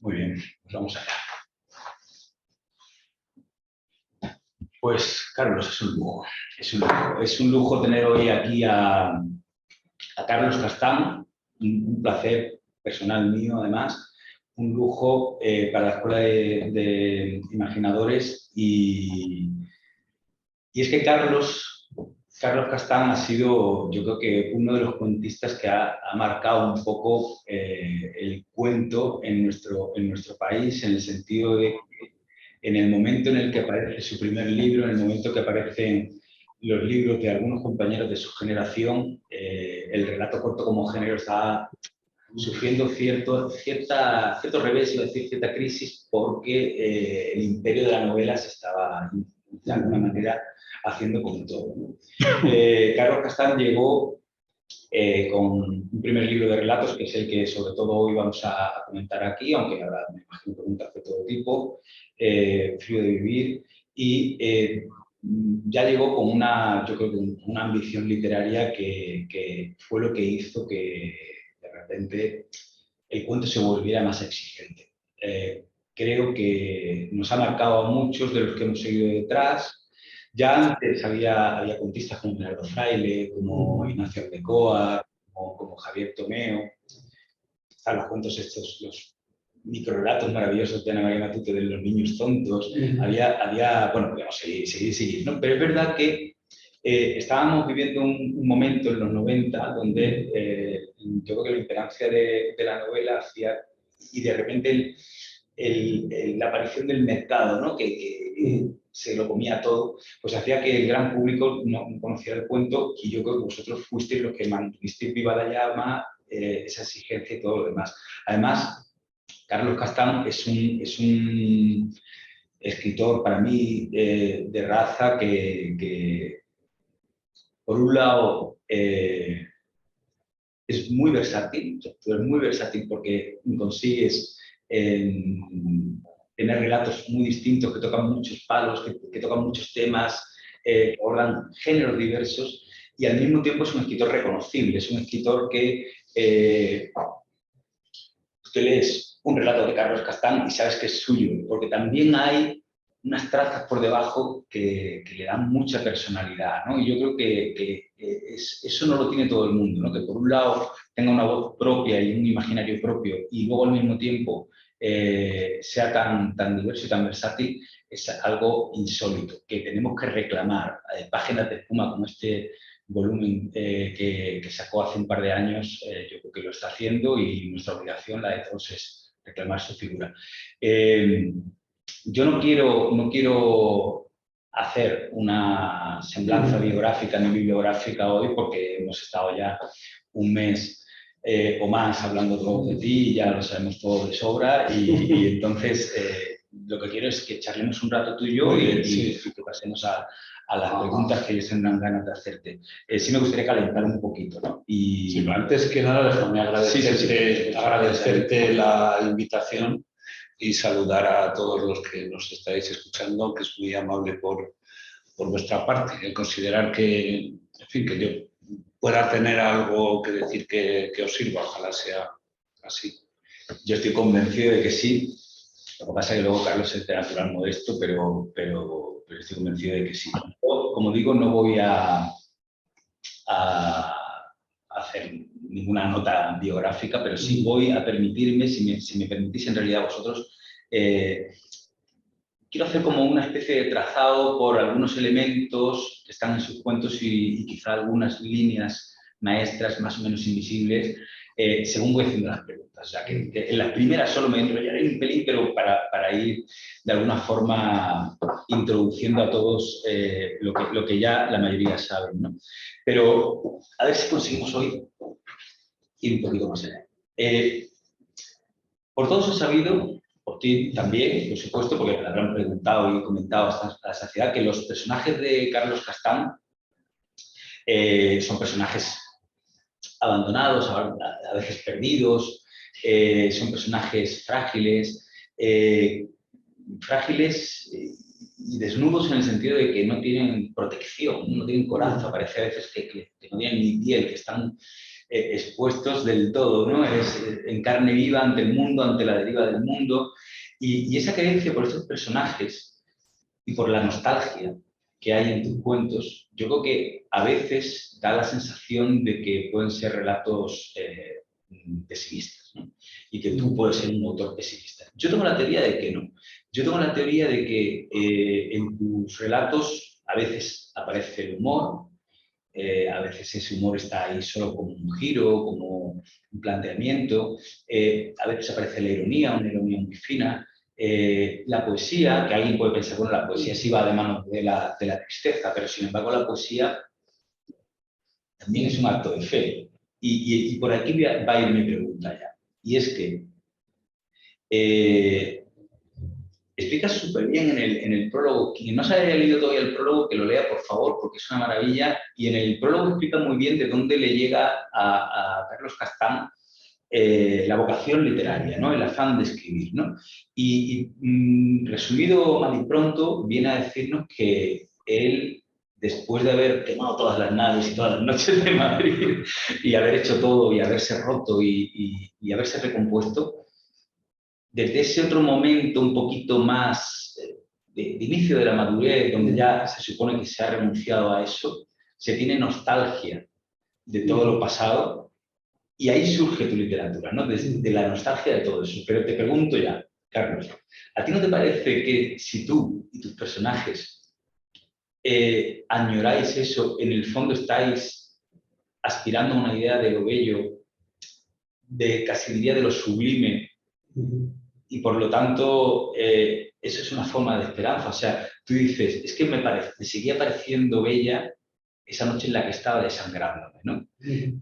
Muy bien, pues vamos allá. Pues, Carlos, es un lujo. Es un lujo, es un lujo tener hoy aquí a Carlos Castán. Un placer personal mío, además. Un lujo para la Escuela de Imaginadores. Y es que Carlos Castán ha sido, yo creo que uno de los cuentistas que ha marcado un poco el cuento en nuestro país, en el sentido de que en el momento en el que aparece su primer libro, en el momento que aparecen los libros de algunos compañeros de su generación, el relato corto como género está sufriendo cierto revés, iba a decir, cierta crisis, porque el imperio de la novela se estaba, de alguna manera, haciendo con todo, ¿no? Carlos Castán llegó con un primer libro de relatos, que es el que sobre todo hoy vamos a comentar aquí, aunque habrá, me imagino, preguntas de todo tipo, Frío de Vivir, y ya llegó con yo creo que una ambición literaria que fue lo que hizo que de repente el cuento se volviera más exigente. Creo que nos ha marcado a muchos de los que hemos seguido detrás. Ya antes había cuentistas como Bernardo Fraile, como Ignacio Ardecoa, como Javier Tomeo. Están los cuentos estos, los microrelatos maravillosos de Ana María Matute de los niños tontos. Bueno, podemos seguir, ¿no? Pero es verdad que estábamos viviendo un momento en los 90 donde yo creo que la imperancia de la novela hacía, y de repente la aparición del mercado, ¿no? que se lo comía todo, pues hacía que el gran público no conociera el cuento, y yo creo que vosotros fuisteis los que mantuvisteis viva la llama, esa exigencia y todo lo demás. Además, Carlos Castán es un escritor para mí de raza que por un lado, es muy versátil, porque consigues tener relatos muy distintos que tocan muchos palos, que tocan muchos temas, que abordan géneros diversos, y al mismo tiempo es un escritor reconocible, es un escritor que tú lees un relato de Carlos Castán y sabes que es suyo, porque también hay unas trazas por debajo que le dan mucha personalidad, ¿no? Y yo creo que eso no lo tiene todo el mundo, ¿no? Que por un lado tenga una voz propia y un imaginario propio, y luego al mismo tiempo sea tan diverso y tan versátil, es algo insólito, que tenemos que reclamar. Páginas de espuma como este volumen que sacó hace un par de años, yo creo que lo está haciendo, y nuestra obligación, la de todos, es reclamar su figura. Yo no quiero hacer una semblanza biográfica ni bibliográfica hoy, porque hemos estado ya un mes o más hablando todos de ti, ya lo sabemos todo de sobra, y entonces lo que quiero es que charlemos un rato tú y yo, y que pasemos a las preguntas que ellos tendrán ganas de hacerte. Sí me gustaría calentar un poquito, ¿no? Sí, antes que nada, déjame agradecerte la invitación y saludar a todos los que nos estáis escuchando, que es muy amable por vuestra parte. El considerar que, en fin, que yo pueda tener algo que decir que os sirva, ojalá sea así. Yo estoy convencido de que sí. Lo que pasa es que luego Carlos es de natural modesto, pero estoy convencido de que sí. Yo, como digo, no voy a hacer ninguna nota biográfica, pero sí voy a permitirme, si me permitís en realidad vosotros, quiero hacer como una especie de trazado por algunos elementos que están en sus cuentos, y quizá algunas líneas maestras más o menos invisibles, según voy haciendo las preguntas. O sea, que en las primeras solo me enrollaré un pelín, pero para ir de alguna forma introduciendo a todos lo que ya la mayoría saben, ¿no? Pero a ver si conseguimos hoy ir un poquito más allá. Por todos he sabido, por ti también, por supuesto, porque me habrán preguntado y comentado hasta la saciedad, que los personajes de Carlos Castán son personajes abandonados, a veces perdidos, son personajes frágiles, y desnudos en el sentido de que no tienen protección, no tienen coraza, parece a veces que no tienen ni piel, que están expuestos del todo, ¿no? Es en carne viva ante el mundo, ante la deriva del mundo. Y esa creencia por estos personajes y por la nostalgia que hay en tus cuentos, yo creo que a veces da la sensación de que pueden ser relatos pesimistas, ¿no? Y que tú puedes ser un autor pesimista. Yo tengo la teoría de que no. Yo tengo la teoría de que en tus relatos a veces aparece el humor, a veces ese humor está ahí solo como un giro, como un planteamiento, a veces aparece la ironía, una ironía muy fina, la poesía, que alguien puede pensar, bueno, la poesía sí va de mano de la tristeza, pero sin embargo la poesía también es un acto de fe. Y por aquí va a ir mi pregunta ya. Y es que explicas súper bien en el prólogo. Quien no se haya leído todavía el prólogo, que lo lea, por favor, porque es una maravilla. Y en el prólogo explica muy bien de dónde le llega a Carlos Castán la vocación literaria, ¿no? El afán de escribir, ¿no? Resumido mal y pronto, viene a decirnos que él, después de haber quemado todas las naves y todas las noches de Madrid y haber hecho todo y haberse roto y haberse recompuesto, desde ese otro momento un poquito más de inicio de la madurez, donde ya se supone que se ha renunciado a eso, se tiene nostalgia de todo lo pasado y ahí surge tu literatura, ¿no? De la nostalgia de todo eso. Pero te pregunto ya, Carlos, ¿a ti no te parece que si tú y tus personajes añoráis eso, en el fondo estáis aspirando a una idea de lo bello, de casi diría de lo sublime, y por lo tanto eso es una forma de esperanza? O sea, tú dices, es que me seguía pareciendo bella esa noche en la que estaba desangrándome, ¿no?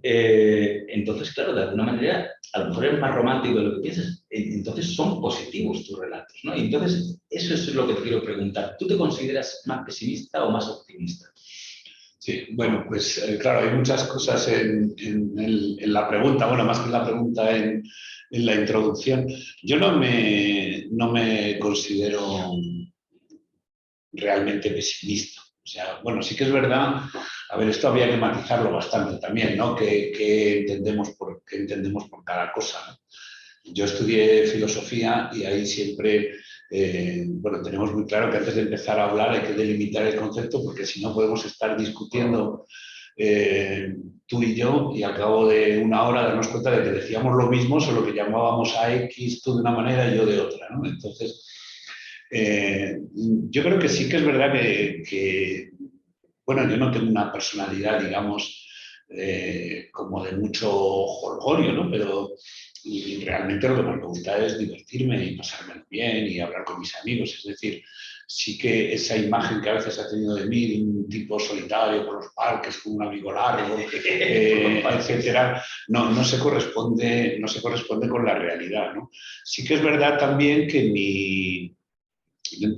Entonces, claro, de alguna manera, a lo mejor es más romántico de lo que piensas, entonces son positivos tus relatos, ¿no? Y entonces, eso es lo que te quiero preguntar. ¿Tú te consideras más pesimista o más optimista? Sí, bueno, pues claro, hay muchas cosas en la pregunta, bueno, más que en la pregunta, en la introducción. Yo no me considero realmente pesimista. O sea, bueno, sí que es verdad, a ver, esto había que matizarlo bastante también, ¿no? ¿Qué entendemos por cada cosa, ¿no? Yo estudié filosofía y ahí siempre, bueno, tenemos muy claro que antes de empezar a hablar hay que delimitar el concepto porque si no podemos estar discutiendo tú y yo y al cabo de una hora darnos cuenta de que decíamos lo mismo, solo que llamábamos a X tú de una manera y yo de otra, ¿no? Entonces, yo creo que sí que es verdad bueno, yo no tengo una personalidad, digamos, como de mucho jolgorio, ¿no? Pero realmente lo que más me gusta es divertirme y pasármelo bien y hablar con mis amigos. Es decir, sí que esa imagen que a veces ha tenido de mí, de un tipo solitario por los parques, con un abrigo largo, etcétera, no se corresponde con la realidad, ¿no? Sí que es verdad también que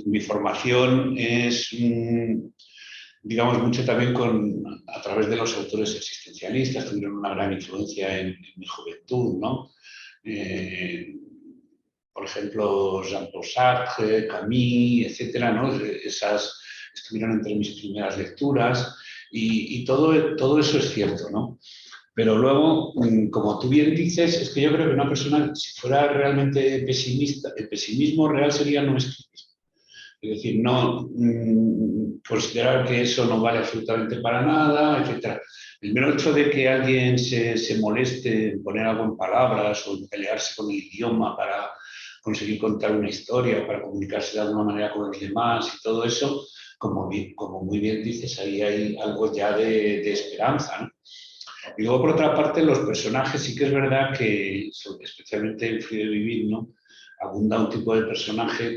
mi formación es, digamos, mucho también a través de los autores existencialistas, tuvieron una gran influencia en mi juventud, ¿no? Por ejemplo, Jean-Paul Sartre, Camus, etcétera, ¿no? Esas estuvieron entre mis primeras lecturas y todo eso es cierto, ¿no? Pero luego, como tú bien dices, es que yo creo que una persona, si fuera realmente pesimista, el pesimismo real sería no escribir. Es decir, no considerar que eso no vale absolutamente para nada, etc. El mero hecho de que alguien se moleste en poner algo en palabras o en pelearse con el idioma para conseguir contar una historia o para comunicarse de alguna manera con los demás y todo eso, como muy bien dices, ahí hay algo ya de esperanza, ¿no? Y luego, por otra parte, los personajes sí que es verdad que, especialmente en Frío de Vivir, ¿no? Abunda un tipo de personaje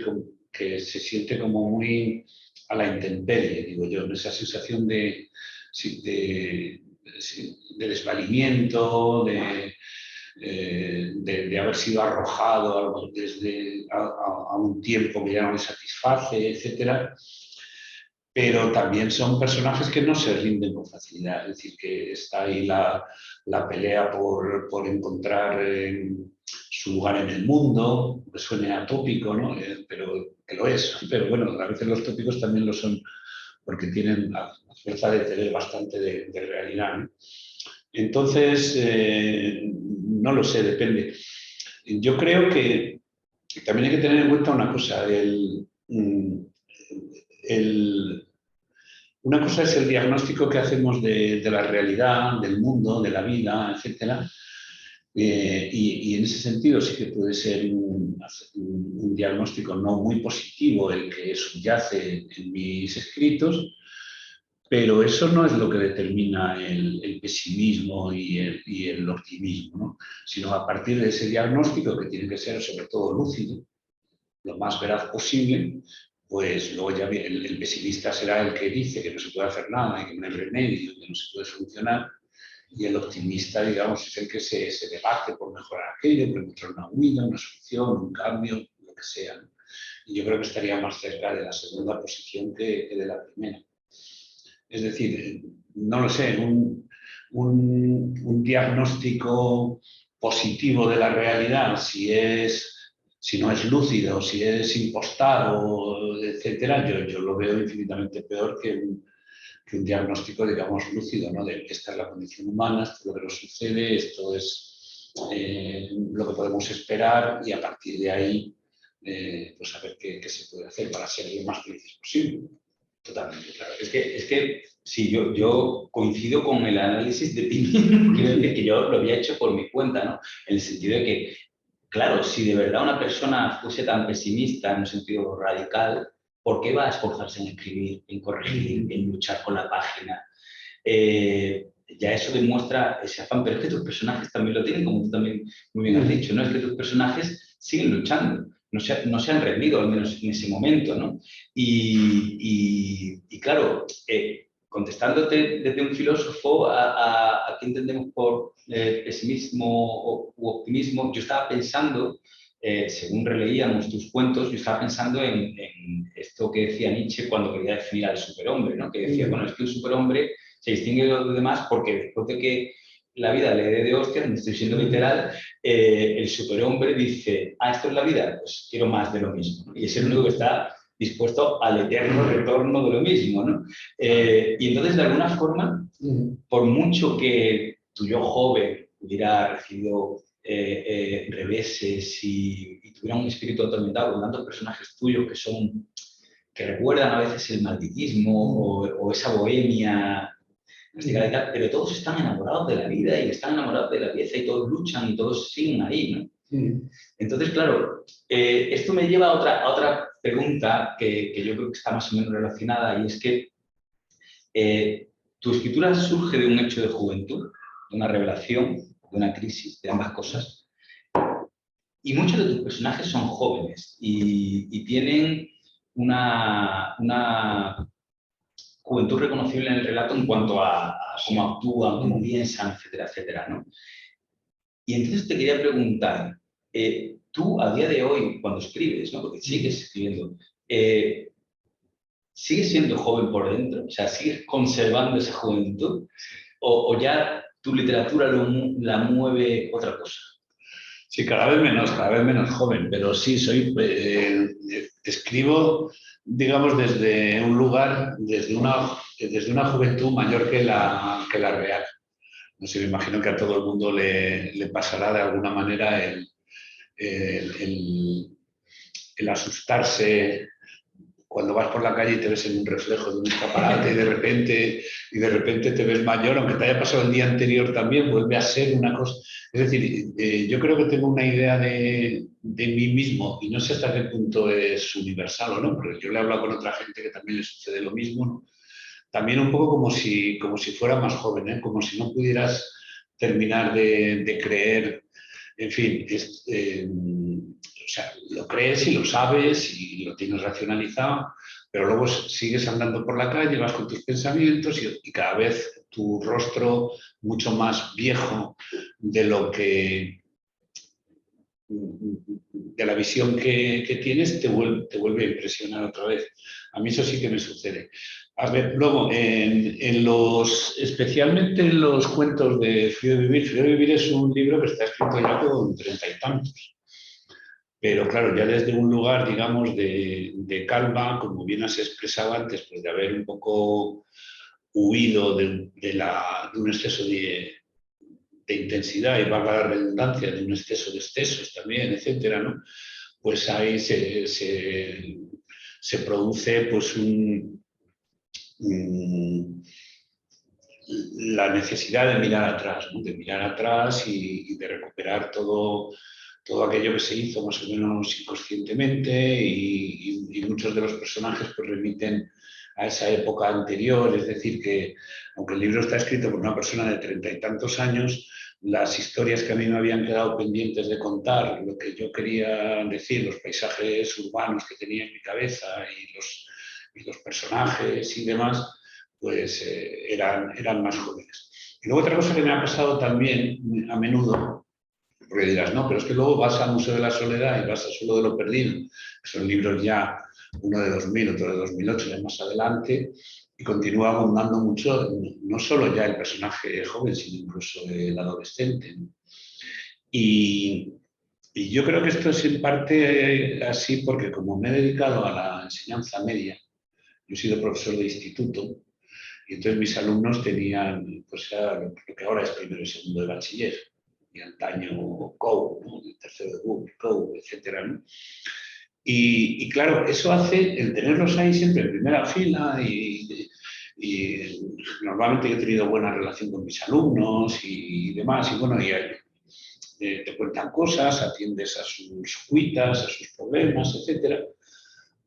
que se siente como muy a la intemperie, digo yo, en esa sensación de desvalimiento, de haber sido arrojado a un tiempo que ya no le satisface, etcétera. Pero también son personajes que no se rinden con facilidad, es decir, que está ahí la pelea por encontrar su lugar en el mundo, que suene atópico, ¿no? Pero que lo es. Pero bueno, a veces los tópicos también lo son porque tienen la fuerza de tener bastante de realidad, ¿no? Entonces, no lo sé, depende. Yo creo que también hay que tener en cuenta una cosa. Una cosa es el diagnóstico que hacemos de la realidad, del mundo, de la vida, etcétera. Y en ese sentido sí que puede ser un diagnóstico no muy positivo el que subyace en mis escritos, pero eso no es lo que determina el pesimismo y el optimismo, ¿no? Sino a partir de ese diagnóstico, que tiene que ser sobre todo lúcido, lo más veraz posible, pues luego ya el pesimista será el que dice que no se puede hacer nada y que no hay remedio, que no se puede solucionar, y el optimista, digamos, es el que se debate por mejorar aquello, por encontrar una huida, una solución, un cambio, lo que sea, ¿no? Y yo creo que estaría más cerca de la segunda posición que de la primera. Es decir, no lo sé, un diagnóstico positivo de la realidad, si no es lúcido, si es impostado, etcétera, yo lo veo infinitamente peor que un diagnóstico, digamos, lúcido, ¿no? De que esta es la condición humana, esto es lo que nos sucede, esto es lo que podemos esperar y a partir de ahí, pues a ver qué se puede hacer para ser lo más felices posible. Totalmente, claro. Es que sí, yo coincido con el análisis de ti mismo, que yo lo había hecho por mi cuenta, ¿no? En el sentido de que, claro, si de verdad una persona fuese tan pesimista en un sentido radical, ¿por qué va a esforzarse en escribir, en corregir, en luchar con la página? Ya eso demuestra ese afán, pero es que tus personajes también lo tienen, como tú también muy bien has dicho, ¿no? Es que tus personajes siguen luchando, no se han rendido, al menos en ese momento, ¿no? Y claro, contestándote desde un filósofo a qué entendemos por pesimismo u optimismo, yo estaba pensando, según releíamos tus cuentos, yo estaba pensando en esto que decía Nietzsche cuando quería definir al superhombre, ¿no? Que decía, bueno, es que el superhombre se distingue de los demás porque después de que la vida le dé de hostias, me estoy siendo literal, el superhombre dice, esto es la vida, pues quiero más de lo mismo, ¿no? Y es el único que está dispuesto al eterno retorno de lo mismo, ¿no? Y entonces, de alguna forma, por mucho que tu yo joven hubiera recibido reveses y tuviera un espíritu atormentado con tantos personajes tuyos que recuerdan a veces el malditismo o esa bohemia, pero todos están enamorados de la vida y están enamorados de la pieza y todos luchan y todos siguen ahí, ¿no? Entonces, claro, esto me lleva a otra pregunta que yo creo que está más o menos relacionada, y es que tu escritura surge de un hecho de juventud, de una revelación, de una crisis, de ambas cosas, y muchos de tus personajes son jóvenes y tienen una juventud reconocible en el relato en cuanto a cómo actúan, cómo piensan, etcétera, etcétera, ¿no? Y entonces te quería preguntar, tú a día de hoy, cuando escribes, ¿no? Porque sigues escribiendo, ¿sigues siendo joven por dentro? O sea, ¿sigues conservando esa juventud? ¿O ya tu literatura la mueve otra cosa? Sí, cada vez menos joven, pero sí, escribo, digamos, desde un lugar, desde una juventud mayor que la real. No sé, me imagino que a todo el mundo le pasará de alguna manera el asustarse cuando vas por la calle y te ves en un reflejo de un escaparate y de repente te ves mayor, aunque te haya pasado el día anterior también, vuelve a ser una cosa. Es decir, yo creo que tengo una idea de mí mismo y no sé hasta qué punto es universal o no, porque yo le he hablado con otra gente que también le sucede lo mismo, ¿no? También un poco como si fuera más joven, ¿eh? Como si no pudieras terminar de creer, en fin, o sea, lo crees y lo sabes y lo tienes racionalizado, pero luego sigues andando por la calle, vas con tus pensamientos y cada vez tu rostro mucho más viejo de lo que de la visión que tienes te vuelve a impresionar otra vez. A mí eso sí que me sucede. A ver, luego, especialmente en los cuentos de Frío de Vivir. Frío de Vivir es un libro que está escrito ya con 30 y tantos. Pero claro, ya desde un lugar, digamos, de calma, como bien has expresado antes, pues de haber un poco huido de un exceso intensidad y valga la redundancia, de un exceso de excesos también, etcétera, ¿no? Pues ahí se produce pues la necesidad de mirar atrás, ¿no? De mirar atrás y de recuperar todo aquello que se hizo más o menos inconscientemente y muchos de los personajes pues remiten a esa época anterior, es decir, que aunque el libro está escrito por una persona de 30 y tantos años, las historias que a mí me habían quedado pendientes de contar, lo que yo quería decir, los paisajes urbanos que tenía en mi cabeza y los personajes y demás, pues eran más jóvenes. Y luego otra cosa que me ha pasado también a menudo, porque dirás, no, pero es que luego vas al Museo de la Soledad y vas al Suelo de lo Perdido, que son libros ya, uno de 2000, otro de 2008, ya más adelante, y continúa abundando mucho, no solo ya el personaje joven, sino incluso el adolescente. Y yo creo que esto es en parte así porque como me he dedicado a la enseñanza media, yo he sido profesor de instituto, y entonces mis alumnos tenían, pues ya lo que ahora es primero y segundo de bachiller, y antaño COU, ¿no? El tercero de COU, etcétera, ¿no? Y claro, eso hace el tenerlos ahí siempre en primera fila y normalmente yo he tenido buena relación con mis alumnos y demás, y bueno, te cuentan cosas, atiendes a sus cuitas, a sus problemas, etcétera,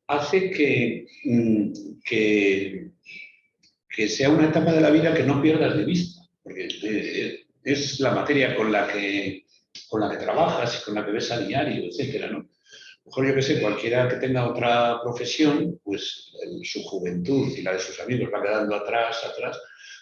hace que sea una etapa de la vida que no pierdas de vista, porque es la materia con la que trabajas y con la que ves a diario, etcétera, ¿no? Mejor yo que sé, cualquiera que tenga otra profesión, pues su juventud y la de sus amigos va quedando atrás.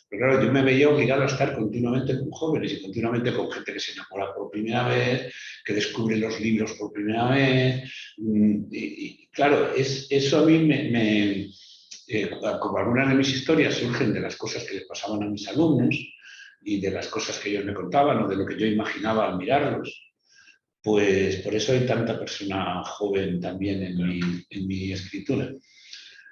Pero claro, yo me veía obligado a estar continuamente con jóvenes y continuamente con gente que se enamora por primera vez, que descubre los libros por primera vez. Y claro, eso a mí como algunas de mis historias surgen de las cosas que les pasaban a mis alumnos y de las cosas que ellos me contaban o de lo que yo imaginaba al mirarlos, pues por eso hay tanta persona joven también en mi escritura.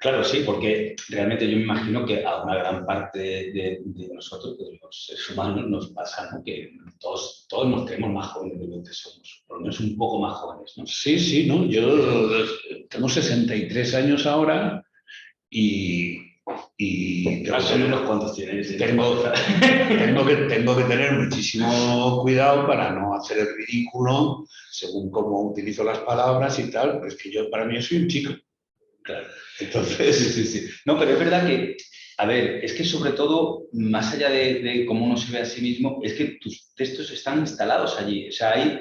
Claro, sí, porque realmente yo me imagino que a una gran parte de nosotros, de los seres humanos, nos pasa, ¿no? Que todos nos creemos más jóvenes de lo que somos, por lo menos un poco más jóvenes, ¿no? Sí, sí, ¿no? Yo tengo 63 años ahora y más o menos cuántos tienes. Tengo que tener muchísimo cuidado para no hacer el ridículo según cómo utilizo las palabras y tal, porque es que yo para mí soy un chico. Claro. Entonces, sí. No, pero es verdad que, a ver, es que sobre todo, más allá de cómo uno se ve a sí mismo, es que tus textos están instalados allí. O sea, hay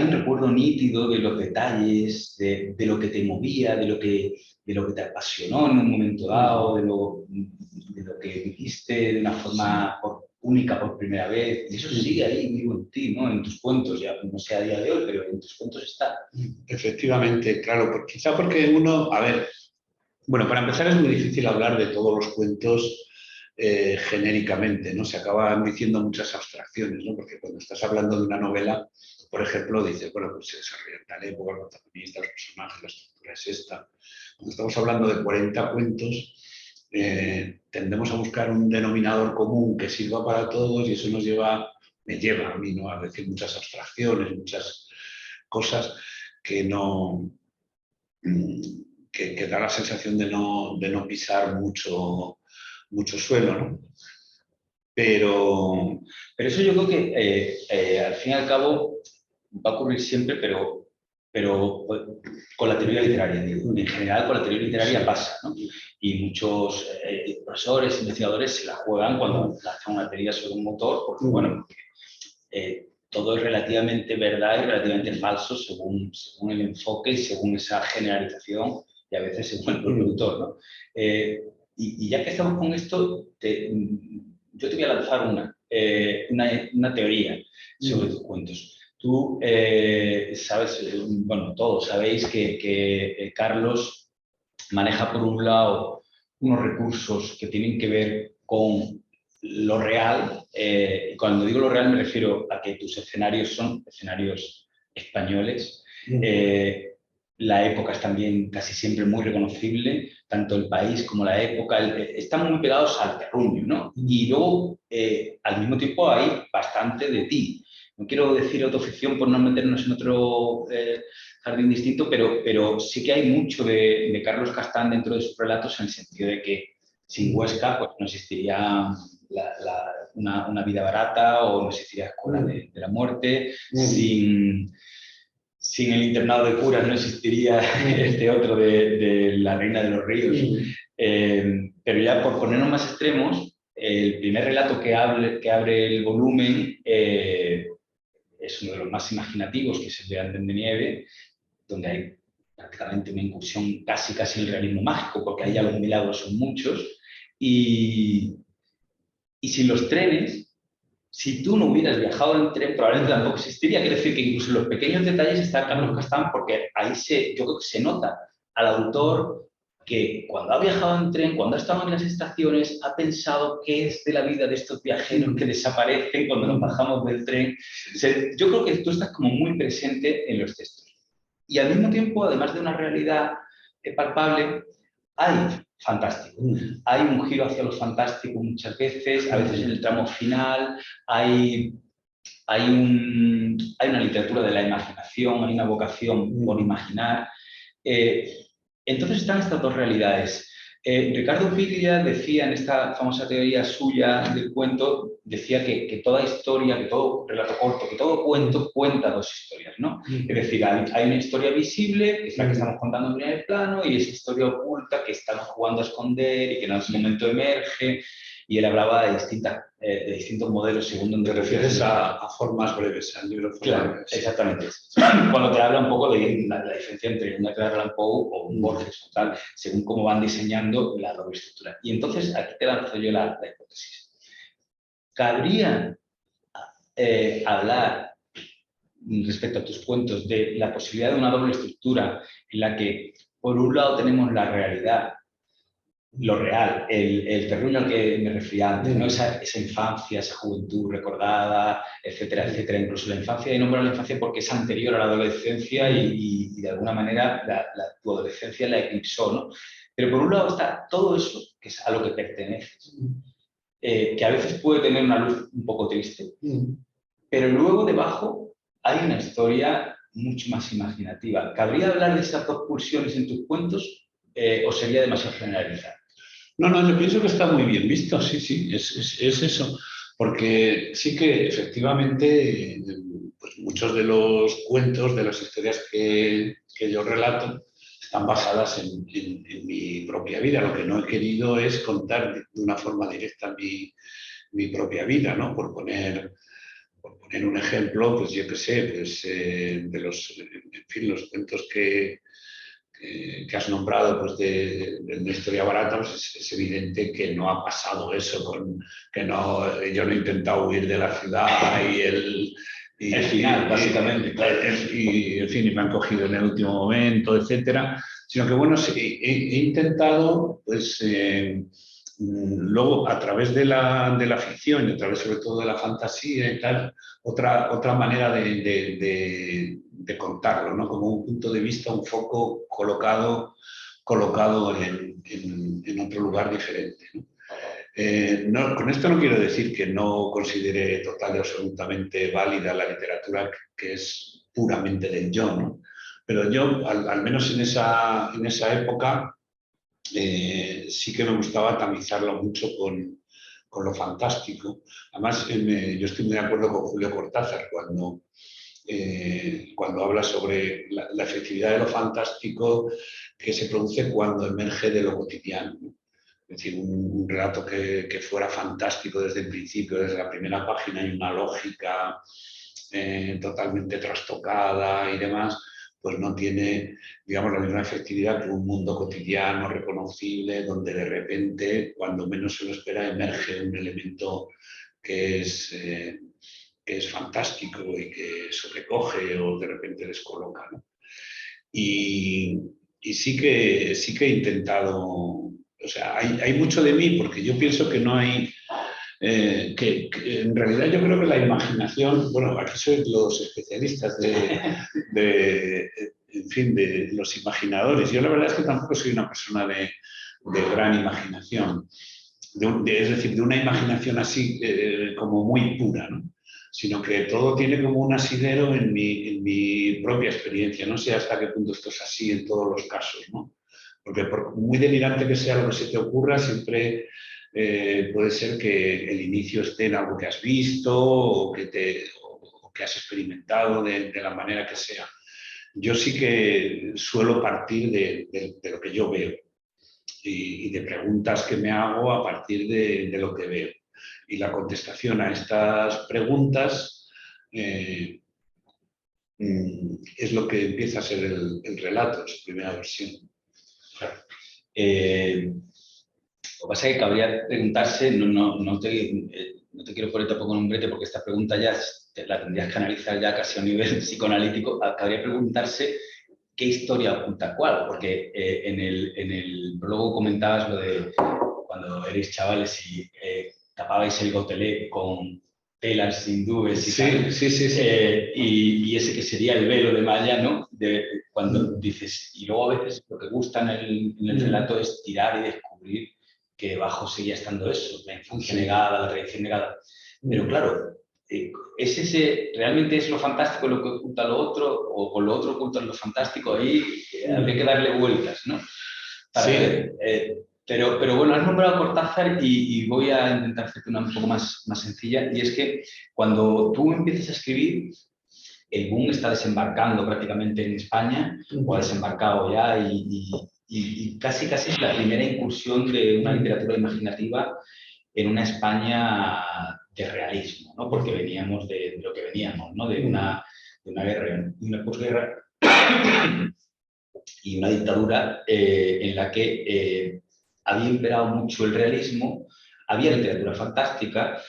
un recuerdo nítido de los detalles, de lo que te movía, de lo que te apasionó en un momento dado, de lo que viviste de una forma única por primera vez. Y eso sigue ahí vivo en ti, ¿no? En tus cuentos, ya no sé a día de hoy, pero en tus cuentos está. Efectivamente, claro, quizá porque uno, a ver, bueno, para empezar es muy difícil hablar de todos los cuentos genéricamente, ¿no? Se acaban diciendo muchas abstracciones, ¿no? Porque cuando estás hablando de una novela, por ejemplo, dices, bueno, pues se desarrolla en tal época, los protagonistas, los personajes, la estructura es esta. Cuando estamos hablando de 40 cuentos, tendemos a buscar un denominador común que sirva para todos y eso me lleva a mí, ¿no? A decir muchas abstracciones, muchas cosas que no... que da la sensación de no pisar mucho suelo, ¿no? Pero eso yo creo que al fin y al cabo va a ocurrir siempre, pero con la teoría literaria, digo. En general con la teoría literaria pasa, ¿no? Y muchos profesores, investigadores se la juegan cuando lanzan una teoría sobre un motor, porque, bueno, todo es relativamente verdad y relativamente falso según el enfoque y según esa generalización y a veces según el propio autor, ¿no? Y ya que estamos con esto, yo te voy a lanzar una teoría sobre tus cuentos. Tú sabes, bueno, todos sabéis que Carlos maneja por un lado unos recursos que tienen que ver con lo real. Cuando digo lo real me refiero a que tus escenarios son escenarios españoles, La época es también casi siempre muy reconocible, tanto el país como la época, están muy pegados al terruño, ¿no? Y luego, al mismo tiempo, hay bastante de ti. No quiero decir autoficción por no meternos en otro jardín distinto, pero sí que hay mucho de Carlos Castán dentro de sus relatos, en el sentido de que sin Huesca pues, no existiría una vida barata o no existiría Escuela de la Muerte, sin el internado de curas no existiría este otro de La Reina de los Ríos. Pero ya por ponernos más extremos, el primer relato que abre el volumen es uno de los más imaginativos, que es el de Andén de Nieve, donde hay prácticamente una incursión casi en el realismo mágico, porque ahí ya los milagros son muchos. Y sin los trenes, si tú no hubieras viajado en tren, probablemente tampoco existiría. Quiere decir que incluso en los pequeños detalles está Carlos Castán, porque ahí yo creo que se nota al autor que cuando ha viajado en tren, cuando ha estado en las estaciones, ha pensado qué es de la vida de estos viajeros que desaparecen cuando nos bajamos del tren. Yo creo que tú estás como muy presente en los textos. Y al mismo tiempo, además de una realidad palpable, hay fantástico. Hay un giro hacia lo fantástico muchas veces, a veces en el tramo final, hay una literatura de la imaginación, hay una vocación por imaginar. Entonces están estas dos realidades. Ricardo Piglia decía en esta famosa teoría suya del cuento, decía que toda historia, que todo relato corto, que todo cuento cuenta dos historias, ¿no? Es decir, hay una historia visible, que es la que estamos contando en primer plano, y esa historia oculta que estamos jugando a esconder y que en algún momento emerge. Y él hablaba de distintos modelos según donde te refieres a formas breves, al libro Claro, breves. exactamente. Cuando te habla un poco de la diferencia entre un Edgar Allan Poe o un Borges o tal, según cómo van diseñando la doble estructura. Y entonces aquí te lanzo yo la hipótesis. ¿Cabría hablar respecto a tus cuentos de la posibilidad de una doble estructura en la que por un lado tenemos la realidad, lo real, el terruño al que me refería antes, ¿no? Esa infancia, esa juventud recordada, etcétera, etcétera. Incluso la infancia, y nombro la infancia porque es anterior a la adolescencia y de alguna manera tu adolescencia la eclipsó, ¿no? Pero por un lado está todo eso, que es a lo que perteneces, que a veces puede tener una luz un poco triste, pero luego debajo hay una historia mucho más imaginativa. ¿Cabría hablar de esas dos pulsiones en tus cuentos o sería demasiado generalizar? No, yo pienso que está muy bien visto, sí, es eso. Porque sí que efectivamente pues muchos de los cuentos, de las historias que yo relato, están basadas en mi propia vida. Lo que no he querido es contar de una forma directa mi propia vida, ¿no? Por poner un ejemplo, pues yo qué sé, pues de los cuentos que has nombrado pues de una historia barata, pues es evidente que no ha pasado eso, yo no he intentado huir de la ciudad el final, básicamente. Y en fin, y me han cogido en el último momento, etcétera, sino que bueno, he intentado pues luego a través de la ficción y a través sobre todo de la fantasía y tal, otra manera de contarlo, ¿no? Como un punto de vista, un foco colocado en otro lugar diferente, ¿no? Con esto no quiero decir que no considere total y absolutamente válida la literatura que es puramente del yo, ¿no? Pero yo, al menos en esa época, sí que me gustaba tamizarlo mucho con lo fantástico. Además, yo estoy muy de acuerdo con Julio Cortázar cuando habla sobre la efectividad de lo fantástico que se produce cuando emerge de lo cotidiano, ¿no? Es decir, un relato que fuera fantástico desde el principio, desde la primera página, y una lógica totalmente trastocada y demás, pues no tiene, digamos, la misma efectividad que un mundo cotidiano, reconocible, donde de repente, cuando menos se lo espera, emerge un elemento que es fantástico y que sobrecoge o de repente descoloca, ¿no? Y sí que he intentado, o sea, hay mucho de mí, porque yo pienso que no hay, que en realidad yo creo que la imaginación, bueno, aquí sois los especialistas en fin, de los imaginadores. Yo la verdad es que tampoco soy una persona de gran imaginación, es decir, de una imaginación así como muy pura, ¿no? Sino que todo tiene como un asidero en mi propia experiencia. No sé hasta qué punto esto es así en todos los casos, ¿no? Porque por muy delirante que sea lo que se te ocurra, siempre puede ser que el inicio esté en algo que has visto o que has experimentado de la manera que sea. Yo sí que suelo partir de lo que yo veo y de preguntas que me hago a partir de lo que veo. Y la contestación a estas preguntas es lo que empieza a ser el relato, su primera versión. Claro. Lo que pasa es que cabría preguntarse, no te quiero poner tampoco en un brete porque esta pregunta ya la tendrías que analizar ya casi a un nivel psicoanalítico, cabría preguntarse qué historia oculta cuál, porque en el prólogo comentabas lo de cuando erais chavales y tapabais el gotelé con telas hindúes y tal. Sí. Y ese que sería el velo de Maya, ¿no? Cuando dices, y luego a veces lo que gusta en el relato es tirar y descubrir que debajo seguía estando eso, la infancia negada, la tradición negada. Pero claro, ¿realmente es lo fantástico lo que oculta lo otro? ¿O lo otro oculta lo fantástico? Ahí habría que darle vueltas, ¿no? Para ver. Pero bueno, has nombrado a Cortázar y voy a intentar hacerte una un poco más sencilla. Y es que cuando tú empiezas a escribir, el boom está desembarcando prácticamente en España, o ha desembarcado ya, y casi es la primera incursión de una literatura imaginativa en una España de realismo, ¿no? Porque veníamos de lo que veníamos, ¿no? De una guerra, de una posguerra y una dictadura en la que había imperado mucho el realismo, había literatura fantástica,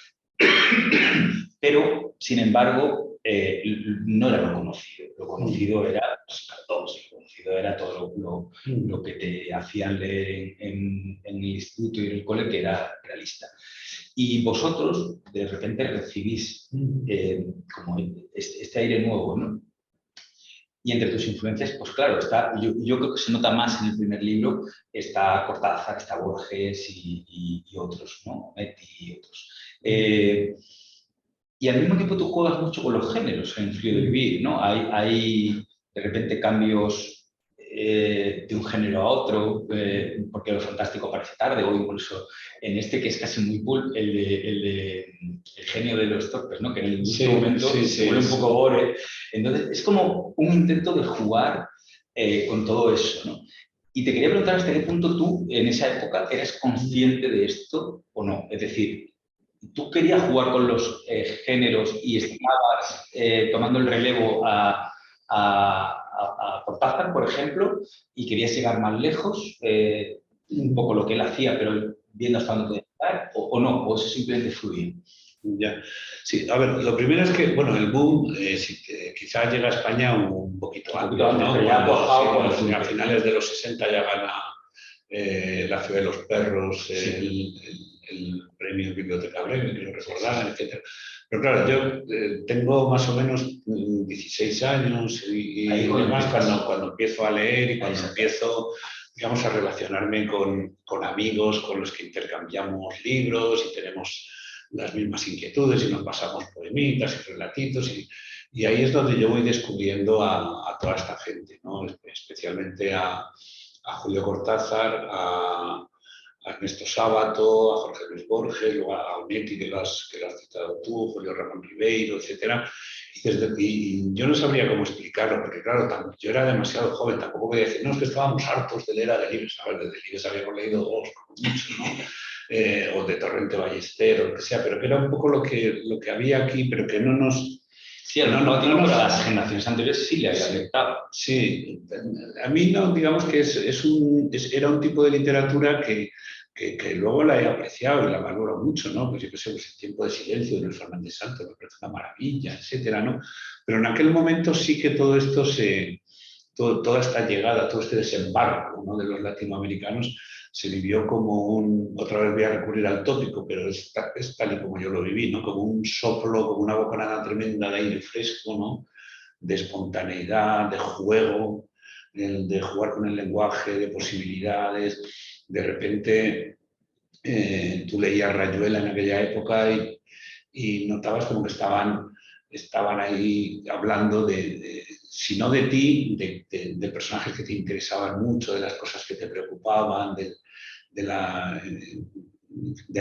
pero, sin embargo, no era lo conocido. Lo conocido era los cartones, lo conocido era todo lo que te hacían leer en el instituto y en el cole, que era realista. Y vosotros, de repente, recibís como este aire nuevo, ¿no? Y entre tus influencias, pues claro, yo creo que se nota más en el primer libro, está Cortázar, está Borges y otros, ¿no? Metti y otros. Y al mismo tiempo tú juegas mucho con los géneros en Frío de Vivir, ¿no? Hay de repente cambios de un género a otro, porque lo fantástico aparece tarde, o incluso en este que es casi muy pulp, el genio de los torpes, ¿no? Que en el momento se vuelve un poco gore. Entonces es como un intento de jugar con todo eso, ¿no? Y te quería preguntar hasta qué punto tú en esa época eras consciente de esto o no. Es decir, ¿tú querías jugar con los géneros y estabas tomando el relevo a Cortázar, por ejemplo, y querías llegar más lejos? Un poco lo que él hacía, pero viendo hasta dónde podía llegar, o no, o eso simplemente fluía. Ya. Sí, a ver, lo primero es que, bueno, el boom quizás llega a España un poquito antes, ¿no? Pero ya a finales de los 60 ya gana La ciudad de los perros, el premio Biblioteca Breve, quiero recordar, etc. Pero claro, yo tengo más o menos 16 años y además cuando empiezo a leer y cuando empiezo, digamos, a relacionarme con amigos con los que intercambiamos libros y tenemos las mismas inquietudes y nos pasamos poemitas y relatitos y ahí es donde yo voy descubriendo a toda esta gente, ¿no? Especialmente a Julio Cortázar, a Ernesto Sábato, a Jorge Luis Borges, luego a Onetti, que lo has citado tú, Julio Ramón Ribeiro, etc. Y yo no sabría cómo explicarlo, porque claro, yo era demasiado joven, tampoco podía decir, no, es que estábamos hartos de leer a Delibes. A ver, de Delibes habíamos leído dos, mucho, ¿no? O de Torrente Ballester, o lo que sea, pero que era un poco lo que había aquí, pero que no nos... Sí, a las generaciones anteriores sí le había afectado. Sí, a mí no, digamos que era un tipo de literatura que luego la he apreciado y la valoro mucho, ¿no? Pues yo qué sé, pues El tiempo de silencio de Luis Fernández Santos me parece una maravilla, etcétera, ¿no? Pero en aquel momento sí que todo esto toda esta llegada, todo este desembarco, ¿no?, de los latinoamericanos se vivió como otra vez voy a recurrir al tópico, pero es tal y como yo lo viví, ¿no? Como un soplo, como una bocanada tremenda de aire fresco, ¿no? De espontaneidad, de juego, el de jugar con el lenguaje, de posibilidades. De repente tú leías Rayuela en aquella época y notabas como que estaban ahí hablando si no de ti, de personajes que te interesaban mucho, de las cosas que te preocupaban, del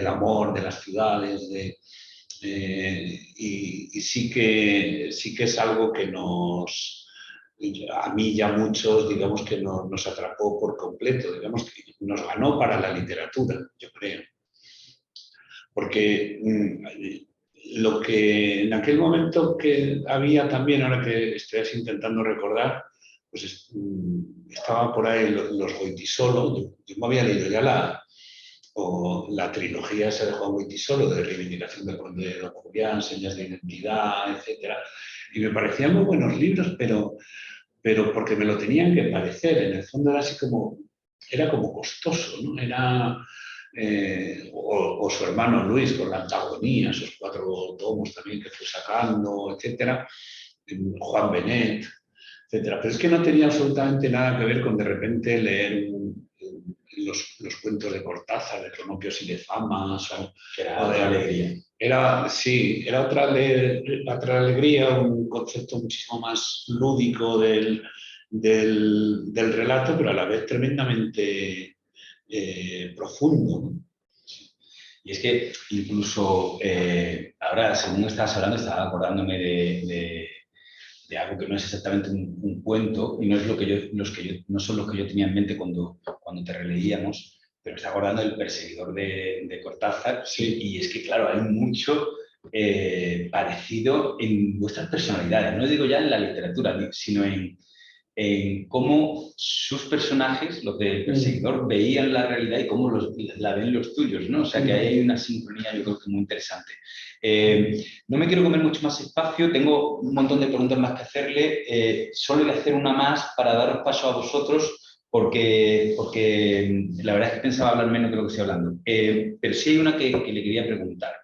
amor, de las ciudades, y sí que es algo que a mí y a muchos, digamos que nos atrapó por completo, digamos que nos ganó para la literatura, yo creo. Porque lo que en aquel momento que había también, ahora que estoy intentando recordar, pues estaba por ahí los Goytisolo. Yo me había leído ya la trilogía esa de Juan Goytisolo, de Reivindicación del Conde de Don Julián, Señas de Identidad, etc. Y me parecían muy buenos libros, pero porque me lo tenían que parecer. En el fondo era como costoso, ¿no? O su hermano Luis con la Antagonía, esos 4 tomos también que fue sacando, etcétera, Juan Benet, etcétera. Pero es que no tenía absolutamente nada que ver con de repente leer los cuentos de Cortázar, de Cronopios y de Famas, o de Alegría. Era otra alegría, un concepto muchísimo más lúdico del relato, pero a la vez tremendamente profundo, ¿no? Y es que incluso ahora, según estabas hablando, estaba acordándome de algo que no es exactamente un cuento y no es no son los que yo tenía en mente cuando te releíamos, pero me estaba acordando del Perseguidor de Cortázar. Sí. Y es que, claro, hay mucho parecido en vuestras personalidades, no digo ya en la literatura, sino en cómo sus personajes, los del Perseguidor, veían la realidad y cómo la ven los tuyos, ¿no? O sea, que hay una sincronía, yo creo que muy interesante. No me quiero comer mucho más espacio, tengo un montón de preguntas más que hacerle. Solo voy a hacer una más para daros paso a vosotros, porque la verdad es que pensaba hablar menos de lo que estoy hablando. Pero sí hay una que le quería preguntar.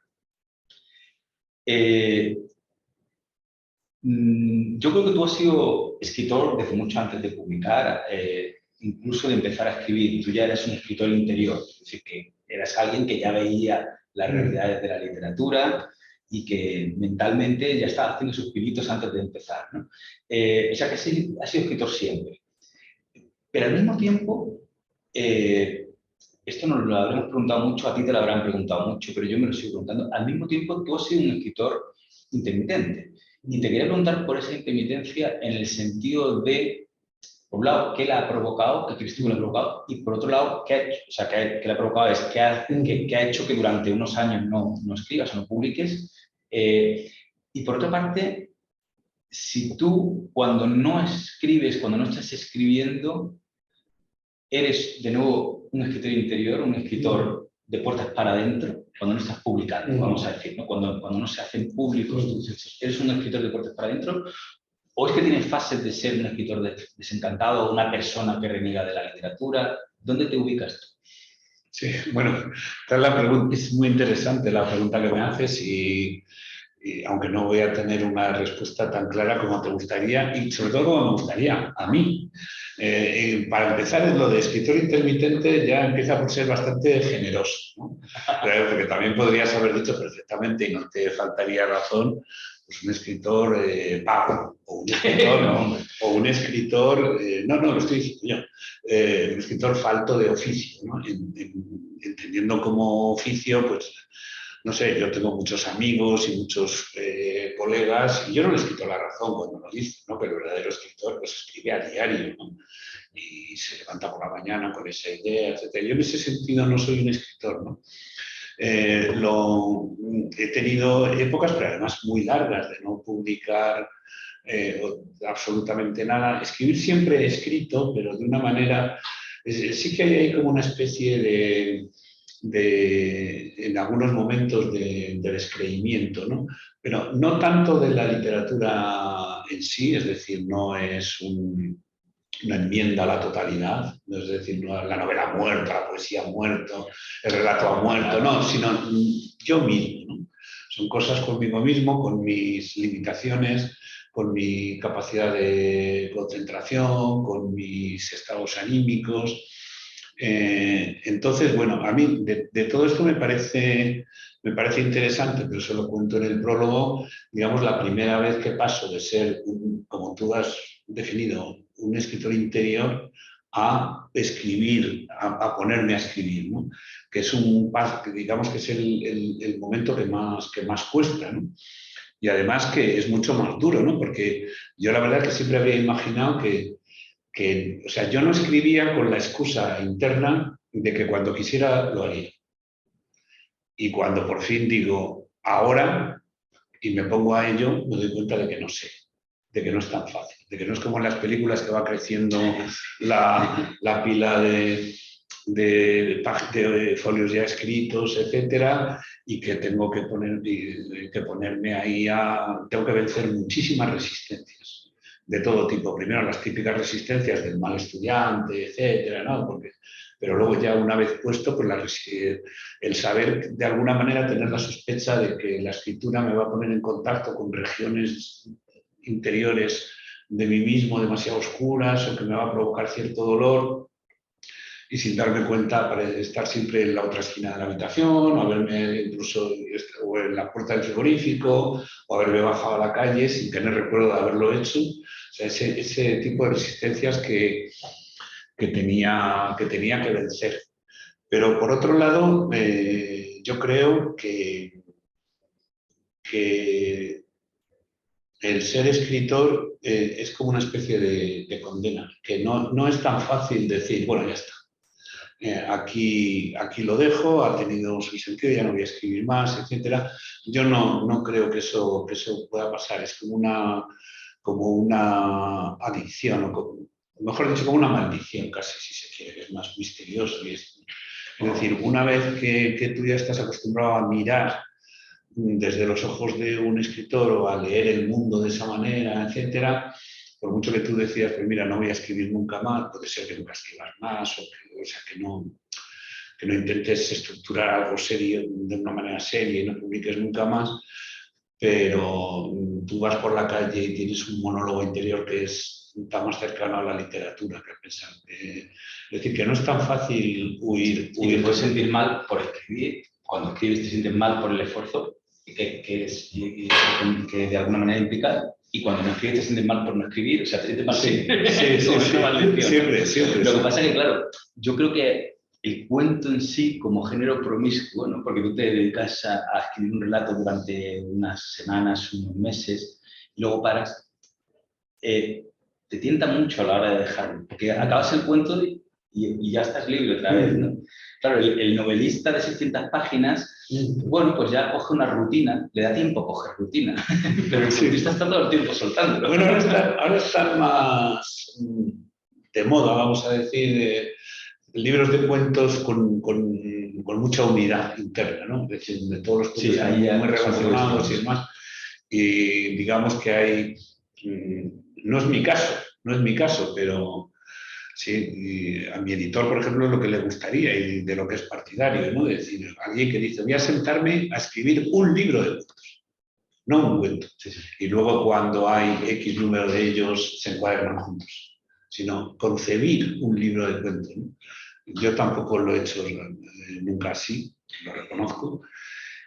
Yo creo que tú has sido escritor desde mucho antes de publicar, incluso de empezar a escribir. Tú ya eres un escritor interior, es decir, que eras alguien que ya veía las realidades de la literatura y que mentalmente ya estaba haciendo sus pinitos antes de empezar, ¿no? O sea que has sido escritor siempre. Pero al mismo tiempo, esto nos lo habremos preguntado mucho, a ti te lo habrán preguntado mucho, pero yo me lo sigo preguntando. Al mismo tiempo, tú has sido un escritor intermitente. Y te quería preguntar por esa intermitencia en el sentido de, por un lado, qué la ha provocado, qué crees tú que la ha provocado, y por otro lado, qué ha hecho, o sea, qué la ha provocado es qué ha hecho que durante unos años no escribas o no publiques. Y por otra parte, si tú cuando no escribes, cuando no estás escribiendo, eres de nuevo un escritor interior, un escritor de puertas para adentro, cuando no estás publicando, vamos a decir, ¿no? Cuando no se hacen públicos tus textos, ¿eres un escritor de puertas para adentro? ¿O es que tienes fases de ser un escritor desencantado, una persona que reniega de la literatura? ¿Dónde te ubicas tú? Sí, bueno, la pregunta es muy interesante la pregunta que me haces y aunque no voy a tener una respuesta tan clara como te gustaría y sobre todo como me gustaría a mí. Para empezar, lo de escritor intermitente ya empieza por ser bastante generoso, ¿no? Porque también podrías haber dicho perfectamente, y no te faltaría razón, pues un escritor pago o un escritor, no, lo estoy diciendo yo, un escritor falto de oficio, ¿no? Entendiendo como oficio, pues no sé, yo tengo muchos amigos y muchos colegas y yo no les quito la razón cuando lo dicen, ¿no? Pero el verdadero escritor pues escribe a diario, ¿no? Y se levanta por la mañana con esa idea, etc. Yo en ese sentido no soy un escritor, ¿no? He tenido épocas, pero además muy largas, de no publicar absolutamente nada. Escribir siempre he escrito, pero de una manera... sí que hay ahí como una especie en algunos momentos de descreimiento, ¿no? Pero no tanto de la literatura en sí, es decir, no es una enmienda a la totalidad, es decir, no la novela ha muerto, la poesía ha muerto, el relato ha muerto, no, sino yo mismo, ¿no? Son cosas conmigo mismo, con mis limitaciones, con mi capacidad de concentración, con mis estados anímicos. Entonces, bueno, a mí de todo esto me parece interesante, pero se lo cuento en el prólogo, digamos, la primera vez que paso de ser, como tú has definido, un escritor interior a escribir, a ponerme a escribir, ¿no? Que es un paso, digamos que es el momento que más cuesta, ¿no? Y además que es mucho más duro, ¿no? Porque yo la verdad que siempre había imaginado o sea, yo no escribía con la excusa interna de que cuando quisiera lo haría. Y cuando por fin digo, ahora, y me pongo a ello, me doy cuenta de que no sé, de que no es tan fácil, de que no es como en las películas que va creciendo la pila de folios ya escritos, etcétera, y que tengo que ponerme ahí tengo que vencer muchísimas resistencias de todo tipo. Primero las típicas resistencias del mal estudiante, etcétera, ¿no? Pero luego ya una vez puesto, pues el saber de alguna manera tener la sospecha de que la escritura me va a poner en contacto con regiones interiores de mí mismo demasiado oscuras o que me va a provocar cierto dolor, y sin darme cuenta para estar siempre en la otra esquina de la habitación, o haberme incluso o en la puerta del frigorífico, o haberme bajado a la calle sin tener recuerdo de haberlo hecho. O sea, ese tipo de resistencias que tenía que vencer. Pero por otro lado, yo creo que el ser escritor es como una especie de condena, que no es tan fácil decir, bueno, ya está. Aquí lo dejo, ha tenido su sentido, ya no voy a escribir más, etcétera. Yo no creo que eso pueda pasar. Es como una adicción, o mejor dicho, como una maldición casi, si se quiere, es más misterioso. Es decir, una vez que tú ya estás acostumbrado a mirar desde los ojos de un escritor o a leer el mundo de esa manera, etcétera, por mucho que tú decías, pues mira, no voy a escribir nunca más, puede ser que nunca escribas más, o sea, que no intentes estructurar algo serio de una manera seria y no publiques nunca más, pero tú vas por la calle y tienes un monólogo interior que está más cercano a la literatura que a pensar. Es decir, que no es tan fácil huir. Y te puedes sentir mal por escribir. Cuando escribes te sientes mal por el esfuerzo que de alguna manera implica. Y cuando no escribes te sientes mal por no escribir. O sea, te sientes mal. Sí. Siempre. Lo que pasa es que, claro, yo creo que el cuento en sí, como género promiscuo, ¿no? Porque tú te dedicas a escribir un relato durante unas semanas, unos meses, y luego paras, te tienta mucho a la hora de dejarlo, porque acabas el cuento y ya estás libre otra vez, ¿no? Claro, el novelista de 600 páginas, bueno, pues ya coge una rutina, le da tiempo a coger rutina, pero el novelista está todo el tiempo soltándolo. Bueno, ahora están más de moda, vamos a decir, libros de cuentos con mucha unidad interna, ¿no? Es decir, de todos los cuentos ahí muy relacionados y demás. Y digamos que hay, no es mi caso, pero sí, a mi editor, por ejemplo, es lo que le gustaría y de lo que es partidario, ¿no? Es decir, alguien que dice, voy a sentarme a escribir un libro de cuentos, no un cuento. Y luego cuando hay X número de ellos se encuadran juntos, sino concebir un libro de cuentos, ¿no? Yo tampoco lo he hecho nunca así, lo reconozco.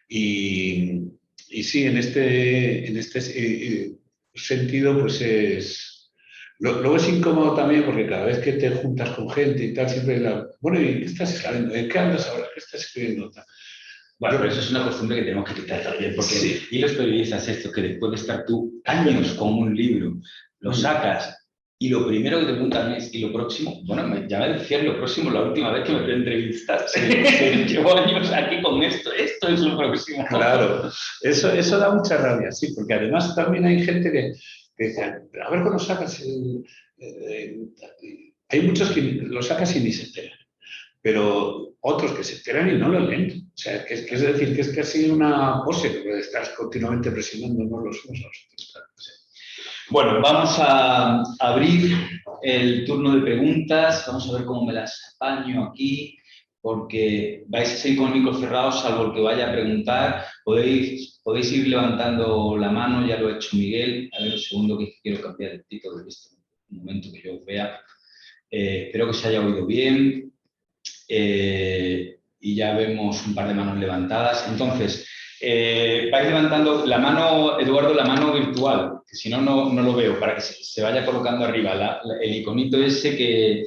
Y sí, en este sentido, pues luego es incómodo también porque cada vez que te juntas con gente y tal, siempre bueno, ¿y qué estás escribiendo? ¿En qué andas ahora? ¿Qué estás escribiendo? Bueno, pero eso es una costumbre que tenemos que quitar también, porque y los periodistas esto, que después de estar tú años con un libro, lo sacas y lo primero que te preguntan es, ¿y lo próximo? Bueno, ya me decían lo próximo la última vez que me fui a entrevistar. Llevo años aquí con esto es lo próximo. Claro, eso da mucha rabia, sí, porque además también hay gente que dice, a ver cuándo sacas hay muchos que lo sacas y ni se enteran, pero otros que se enteran y no lo leen. O sea, es decir, que es casi una pose, porque estás continuamente presionándonos los unos a los otros. Bueno, vamos a abrir el turno de preguntas. Vamos a ver cómo me las apaño aquí. porque vais a seguir con micros cerrados, salvo el que vaya a preguntar. Podéis ir levantando la mano, ya lo ha hecho Miguel. A ver, un segundo que quiero cambiar el título de esto. Un momento que yo os vea. Espero que se haya oído bien. Y ya vemos un par de manos levantadas. Entonces, vais levantando la mano, Eduardo, la mano virtual, que si no, no lo veo, para que se vaya colocando arriba el iconito ese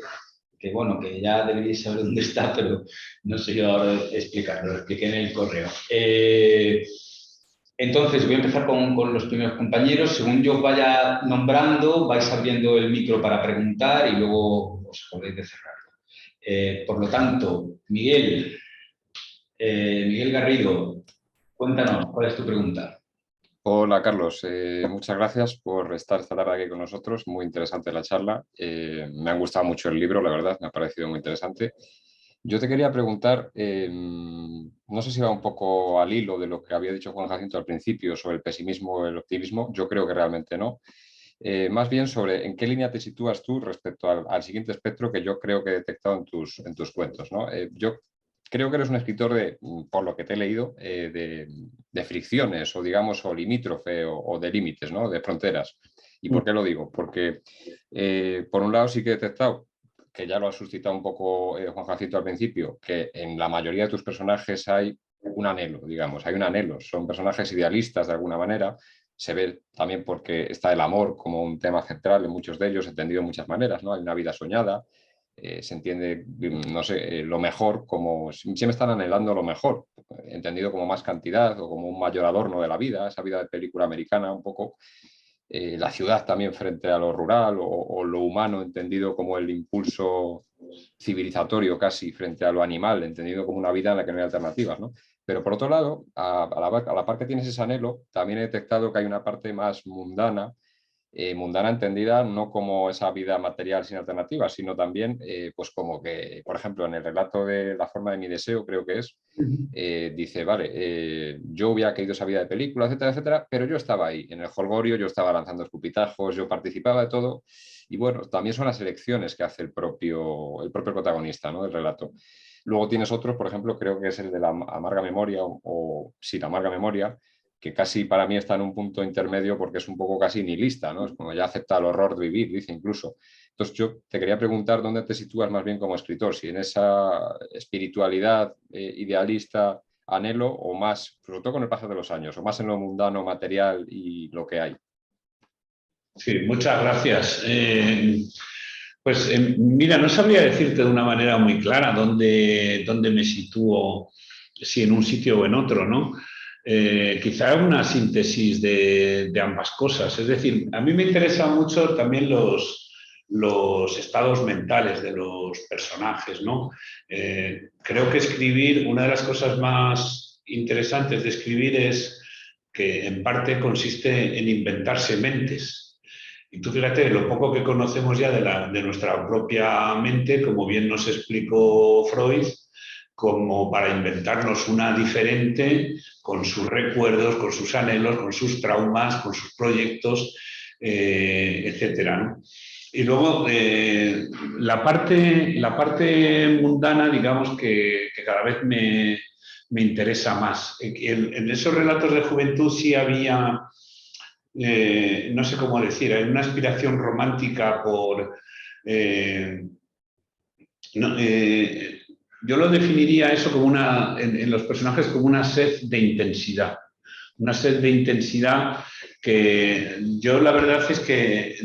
bueno, que ya deberíais saber dónde está, pero no sé yo ahora explicarlo, lo expliqué en el correo. Entonces, voy a empezar con los primeros compañeros. Según yo os vaya nombrando, vais abriendo el micro para preguntar y luego os podéis de cerrarlo. Por lo tanto, Miguel Garrido, cuéntanos, ¿cuál es tu pregunta? Hola Carlos, muchas gracias por estar esta tarde aquí con nosotros. Muy interesante la charla. Me ha gustado mucho el libro, la verdad, me ha parecido muy interesante. Yo te quería preguntar, no sé si va un poco al hilo de lo que había dicho Juan Jacinto al principio sobre el pesimismo o el optimismo. Yo creo que realmente no. Más bien sobre en qué línea te sitúas tú respecto al siguiente espectro que yo creo que he detectado en tus cuentos, ¿no? Yo creo que eres un escritor por lo que te he leído, de fricciones o digamos o limítrofe o de límites, ¿no? De fronteras. ¿Y por qué lo digo? Porque por un lado sí que he detectado, que ya lo ha suscitado un poco Juan Jacinto al principio, que en la mayoría de tus personajes hay un anhelo, digamos, hay un anhelo. Son personajes idealistas de alguna manera. Se ve también porque está el amor como un tema central en muchos de ellos, entendido de muchas maneras, ¿no? Hay una vida soñada, se entiende, no sé, lo mejor como, siempre están anhelando lo mejor, entendido como más cantidad o como un mayor adorno de la vida, esa vida de película americana un poco. La ciudad también frente a lo rural o lo humano entendido como el impulso civilizatorio casi frente a lo animal, entendido como una vida en la que no hay alternativas, ¿no? Pero por otro lado, a la par que tienes ese anhelo, también he detectado que hay una parte más mundana entendida no como esa vida material sin alternativas, sino también pues como que, por ejemplo, en el relato de La forma de mi deseo, creo que es, dice, vale, yo hubiera querido esa vida de película, etcétera, etcétera, pero yo estaba ahí, en el jolgorio, yo estaba lanzando escupitajos, yo participaba de todo, y bueno, también son las elecciones que hace el propio protagonista, ¿no? Del relato. Luego tienes otros, por ejemplo, creo que es el de la amarga memoria, sí, la amarga memoria, que casi para mí está en un punto intermedio porque es un poco casi nihilista, ¿no? Es como ya acepta el horror de vivir, dice incluso. Entonces yo te quería preguntar dónde te sitúas más bien como escritor, si en esa espiritualidad idealista, anhelo, o más, sobre todo con el paso de los años, o más en lo mundano, material y lo que hay. Sí, muchas gracias. Pues mira, no sabría decirte de una manera muy clara dónde me sitúo, si en un sitio o en otro, ¿no? Quizá una síntesis de ambas cosas. Es decir, a mí me interesan mucho también los estados mentales de los personajes, ¿no? Creo que escribir, una de las cosas más interesantes de escribir es que en parte consiste en inventarse mentes. Y tú fíjate, lo poco que conocemos ya de nuestra propia mente, como bien nos explicó Freud, como para inventarnos una diferente con sus recuerdos, con sus anhelos, con sus traumas, con sus proyectos, etcétera, ¿no? Y luego la parte mundana, digamos que cada vez me interesa más. En esos relatos de juventud sí había no sé cómo decir, hay una aspiración romántica por... No, yo lo definiría eso como en los personajes como una sed de intensidad. Una sed de intensidad que yo la verdad es que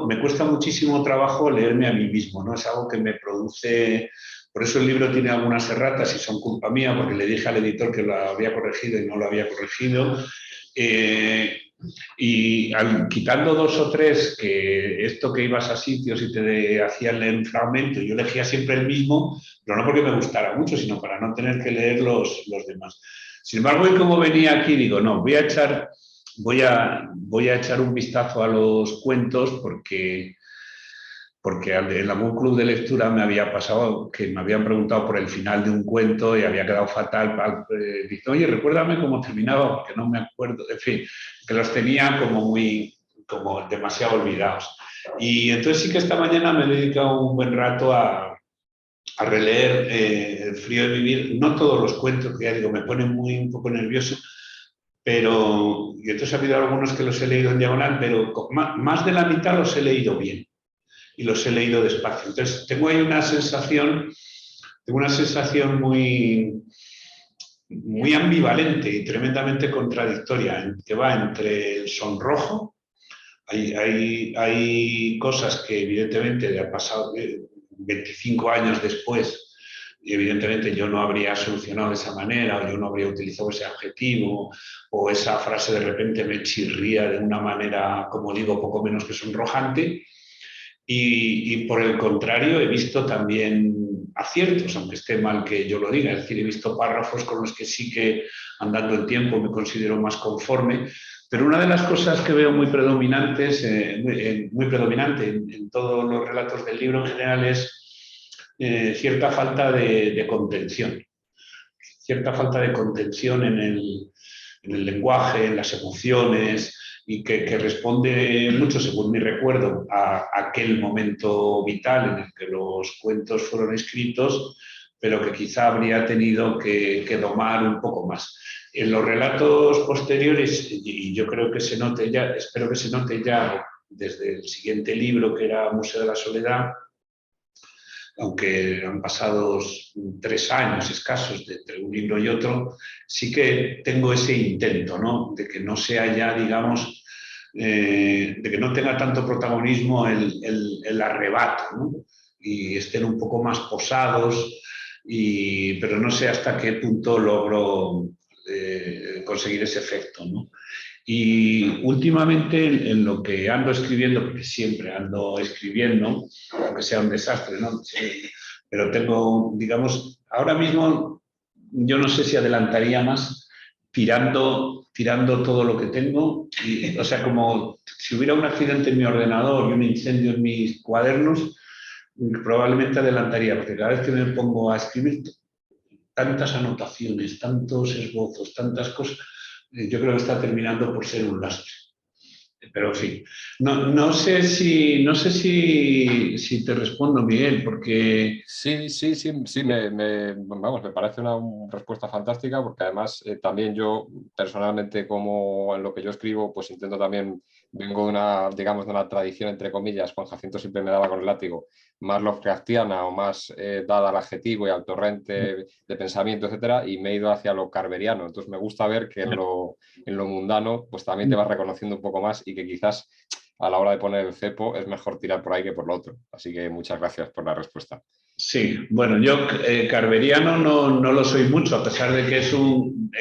me cuesta muchísimo trabajo leerme a mí mismo, ¿no? Es algo que me produce... Por eso el libro tiene algunas erratas y son culpa mía, porque le dije al editor que lo había corregido y no lo había corregido. Y quitando dos o tres, que esto que ibas a sitios y te hacían leer un fragmento, yo elegía siempre el mismo, pero no porque me gustara mucho, sino para no tener que leer los demás. Sin embargo, hoy como venía aquí, digo, no, voy a echar un vistazo a los cuentos porque en algún club de lectura me había pasado que me habían preguntado por el final de un cuento y había quedado fatal. Dije, oye, recuérdame cómo terminaba, porque no me acuerdo. En fin, que los tenía como demasiado olvidados. Y entonces sí que esta mañana me he dedicado un buen rato a a releer El frío de vivir, no todos los cuentos, que ya digo, me ponen un poco nervioso, pero y entonces ha habido algunos que los he leído en diagonal, pero más de la mitad los he leído bien y los he leído despacio. Entonces tengo ahí una sensación muy, muy ambivalente y tremendamente contradictoria, que va entre el sonrojo. Hay cosas que evidentemente han pasado 25 años después y evidentemente yo no habría solucionado de esa manera, o yo no habría utilizado ese adjetivo, o esa frase de repente me chirría de una manera, como digo, poco menos que sonrojante. Y por el contrario, he visto también aciertos, aunque esté mal que yo lo diga. Es decir, he visto párrafos con los que sí que, andando el tiempo, me considero más conforme. Pero una de las cosas que veo muy predominantes, muy predominante en todos los relatos del libro en general es cierta falta de contención. Cierta falta de contención en el lenguaje, en las emociones, y que responde mucho, según mi recuerdo, a aquel momento vital en el que los cuentos fueron escritos, pero que quizá habría tenido que domar un poco más. En los relatos posteriores, y yo creo que se note ya, espero que se note ya desde el siguiente libro, que era Museo de la Soledad, aunque han pasado 3 años escasos entre un libro y otro, sí que tengo ese intento, ¿no? De que no sea ya, digamos, de que no tenga tanto protagonismo el arrebato, ¿no? Y estén un poco más posados, pero no sé hasta qué punto logro conseguir ese efecto, ¿no? Y últimamente en lo que ando escribiendo, porque siempre ando escribiendo, aunque sea un desastre, ¿no? Pero tengo, digamos, ahora mismo yo no sé si adelantaría más tirando todo lo que tengo. O sea, como si hubiera un accidente en mi ordenador y un incendio en mis cuadernos, probablemente adelantaría, porque cada vez que me pongo a escribir tantas anotaciones, tantos esbozos, tantas cosas, yo creo que está terminando por ser un lastre. Pero en fin, no sé si te respondo, Miguel, porque... Sí, vamos, me parece una respuesta fantástica porque además también yo personalmente como en lo que yo escribo pues intento también, vengo de una, digamos, de una tradición entre comillas, Juan Jacinto siempre me daba con el látigo, más Lovecraftiana o más dada al adjetivo y al torrente de pensamiento, etcétera, y me he ido hacia lo carveriano. Entonces me gusta ver que en lo mundano pues también te vas reconociendo un poco más y que quizás a la hora de poner el cepo es mejor tirar por ahí que por lo otro. Así que muchas gracias por la respuesta. Sí, bueno, yo carveriano no lo soy mucho, a pesar de que es un...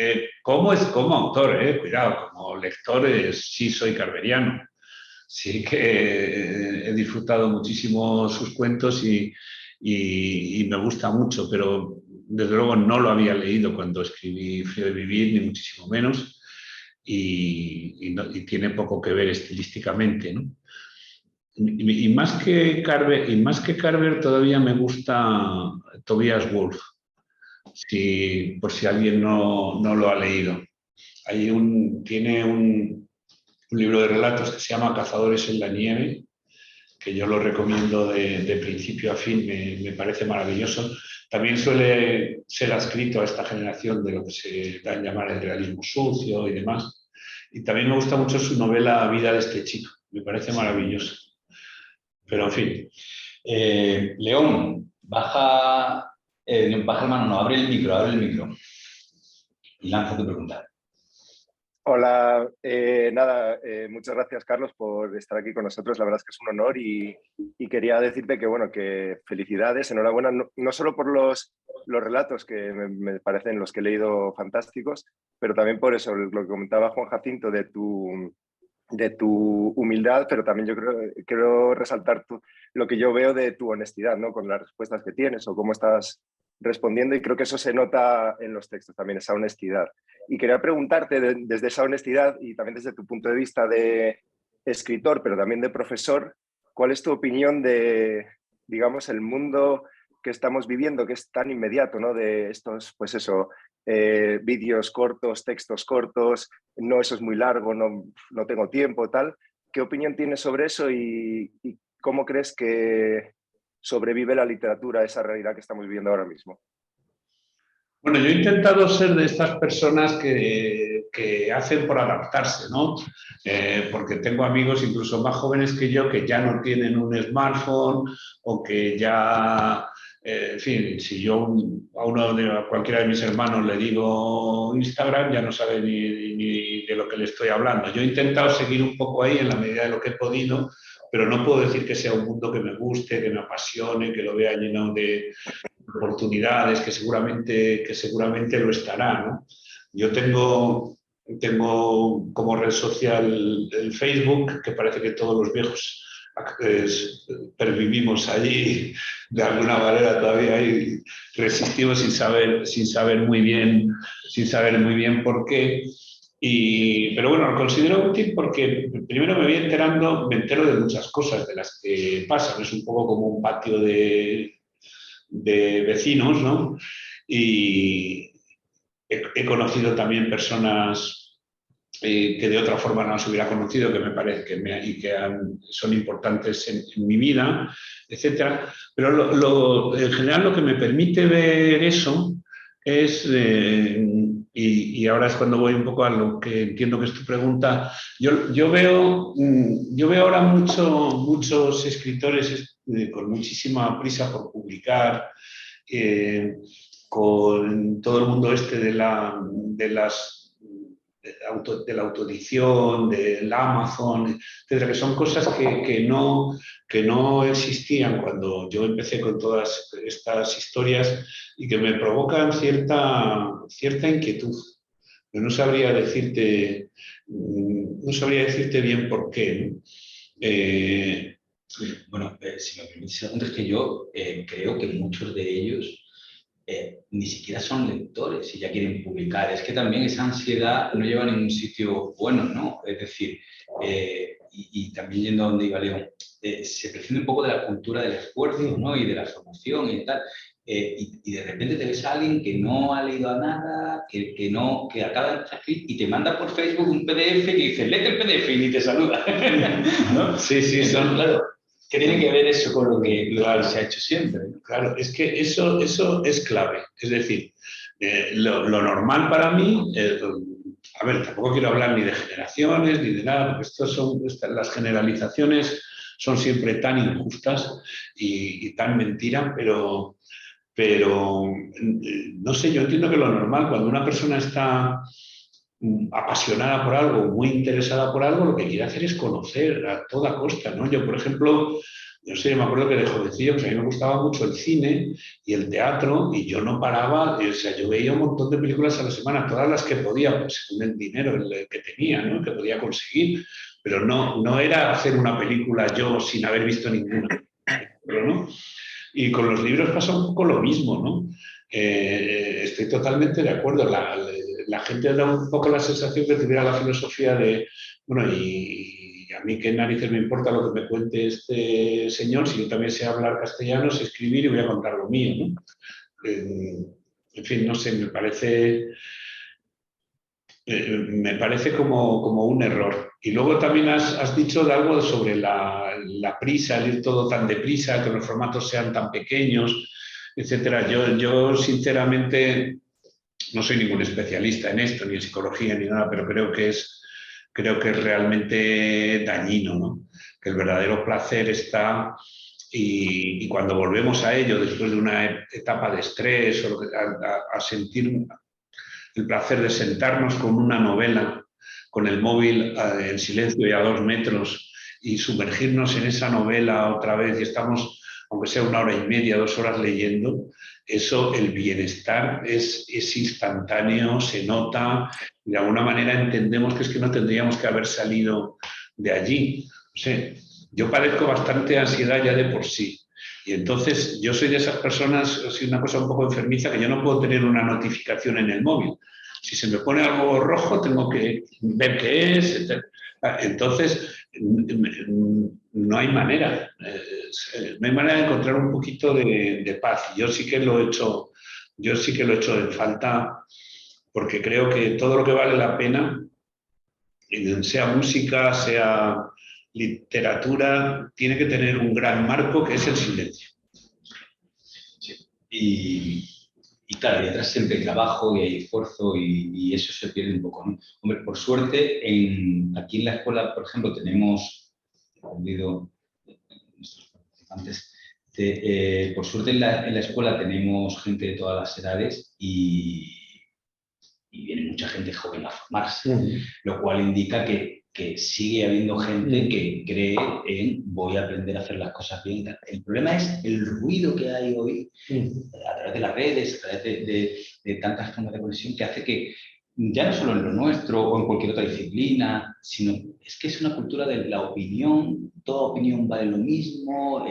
como autor, cuidado, como lector sí soy carveriano. Sí que he disfrutado muchísimo sus cuentos y me gusta mucho, pero desde luego no lo había leído cuando escribí Frío de Vivir, ni muchísimo menos, y tiene poco que ver estilísticamente, ¿no? Y más que Carver todavía me gusta Tobias Wolff, por si alguien no lo ha leído. Tiene un libro de relatos que se llama Cazadores en la nieve, que yo lo recomiendo de principio a fin, me parece maravilloso. También suele ser adscrito a esta generación de lo que se da a llamar el realismo sucio y demás. Y también me gusta mucho su novela Vida de este chico, me parece maravilloso. Pero en fin. León, baja el mano, no, abre el micro y lanza tu pregunta. Hola, nada, muchas gracias Carlos por estar aquí con nosotros, la verdad es que es un honor y quería decirte que, bueno, que felicidades, enhorabuena, no solo por los relatos que me parecen los que he leído fantásticos, pero también por eso, lo que comentaba Juan Jacinto de tu humildad, pero también yo quiero resaltar lo que yo veo de tu honestidad, ¿no? Con las respuestas que tienes o cómo estás respondiendo, y creo que eso se nota en los textos también, esa honestidad. Y quería preguntarte desde esa honestidad y también desde tu punto de vista de escritor, pero también de profesor, ¿cuál es tu opinión de, digamos, el mundo que estamos viviendo, que es tan inmediato, ¿no? De estos, pues eso, vídeos cortos, textos cortos, no, eso es muy largo, no tengo tiempo, tal. ¿Qué opinión tienes sobre eso y cómo crees que sobrevive la literatura a esa realidad que estamos viviendo ahora mismo? Bueno, yo he intentado ser de estas personas que hacen por adaptarse, ¿no? Porque tengo amigos incluso más jóvenes que yo que ya no tienen un smartphone o que ya, en fin, si yo a cualquiera de mis hermanos le digo Instagram, ya no sabe ni de lo que le estoy hablando. Yo he intentado seguir un poco ahí en la medida de lo que he podido, pero no puedo decir que sea un mundo que me guste, que me apasione, que lo vea lleno de oportunidades, que seguramente lo estará, ¿no? Yo tengo como red social el Facebook, que parece que todos los viejos pervivimos allí de alguna manera todavía y resistimos sin saber muy bien por qué. Pero bueno, lo considero útil porque primero me entero de muchas cosas de las que pasan. Es un poco como un patio de vecinos, ¿no? Y he conocido también personas que de otra forma no las hubiera conocido, que me parece que son importantes en mi vida, etcétera. Pero en general lo que me permite ver eso es, y ahora es cuando voy un poco a lo que entiendo que es tu pregunta, yo veo ahora muchos escritores con muchísima prisa por publicar, con todo el mundo de la autoedición, del Amazon, etcétera, que son cosas que no existían cuando yo empecé con todas estas historias y que me provocan cierta inquietud. Pero no sabría decirte bien por qué, ¿no? Bueno, si me permites, es que yo creo que muchos de ellos ni siquiera son lectores y ya quieren publicar. Es que también esa ansiedad no lleva a ningún sitio bueno, ¿no? Es decir, y también yendo a donde iba León, se prescinde un poco de la cultura del esfuerzo, ¿no? Y de la formación y tal. Y de repente te ves a alguien que no ha leído a nada, que acaba de escribir y te manda por Facebook un PDF y dice, léete el PDF y ni te saluda. ¿No? Sí, Entonces, claro, ¿qué tiene que ver eso con lo que se ha hecho siempre? ¿No? Claro, es que eso es clave. Es decir, lo normal para mí, a ver, tampoco quiero hablar ni de generaciones ni de nada, porque las generalizaciones son siempre tan injustas y tan mentiras, pero no sé, yo entiendo que lo normal, cuando una persona está apasionada por algo, muy interesada por algo, lo que quiere hacer es conocer a toda costa, ¿no? Yo, por ejemplo, yo sé, me acuerdo que de jovencillo, pues a mí me gustaba mucho el cine y el teatro y yo no paraba, o sea, yo veía un montón de películas a la semana, todas las que podía, pues según el dinero que tenía, ¿no? Que podía conseguir, pero no era hacer una película yo sin haber visto ninguna, ¿no? Y con los libros pasa un poco lo mismo, ¿no? Estoy totalmente de acuerdo. La gente da un poco la sensación que tuviera la filosofía de, bueno, y a mí qué narices me importa lo que me cuente este señor, si yo también sé hablar castellano, sé escribir y voy a contar lo mío, ¿no? En fin, no sé, me parece como un error. Y luego también has dicho de algo sobre la prisa, el ir todo tan deprisa, que los formatos sean tan pequeños, etcétera. Yo sinceramente no soy ningún especialista en esto, ni en psicología ni nada, pero creo que es realmente dañino, ¿no? Que el verdadero placer está, y cuando volvemos a ello después de una etapa de estrés o a sentir el placer de sentarnos con una novela, con el móvil en silencio y a 2 metros y sumergirnos en esa novela otra vez y estamos, aunque sea 1 hora y media, 2 horas leyendo, eso, el bienestar es instantáneo, se nota y de alguna manera entendemos que es que no tendríamos que haber salido de allí. O sea, yo padezco bastante ansiedad ya de por sí. Y entonces yo soy de esas personas, soy una cosa un poco enfermiza, que yo no puedo tener una notificación en el móvil. Si se me pone algo rojo, tengo que ver qué es, etc. Entonces, no hay manera. No hay manera de encontrar un poquito de paz. Yo sí que lo he hecho en falta, porque creo que todo lo que vale la pena, sea música, sea literatura, tiene que tener un gran marco que es el silencio. y claro, detrás siempre hay trabajo y hay esfuerzo y eso se pierde un poco, ¿no? Hombre, por suerte, aquí en la escuela, por ejemplo, tenemos, he perdido nuestros participantes, por suerte en la escuela tenemos gente de todas las edades y viene mucha gente joven a formarse, lo cual indica que sigue habiendo gente que cree en voy a aprender a hacer las cosas bien. El problema es el ruido que hay hoy a través de las redes, a través de tantas formas de conexión que hace que ya no solo en lo nuestro o en cualquier otra disciplina, sino es que es una cultura de la opinión, toda opinión vale lo mismo,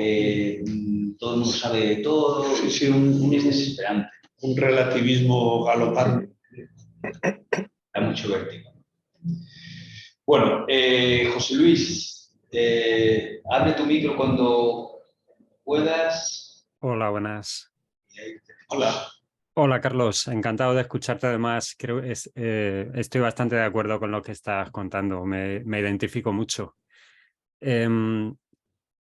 todo el mundo sabe de todo, Sí, sí, es desesperante. Un relativismo galopante. Da mucho vértigo. Bueno, José Luis, abre tu micro cuando puedas. Hola, buenas. Hola. Hola, Carlos. Encantado de escucharte. Además, creo que estoy bastante de acuerdo con lo que estás contando. Me identifico mucho.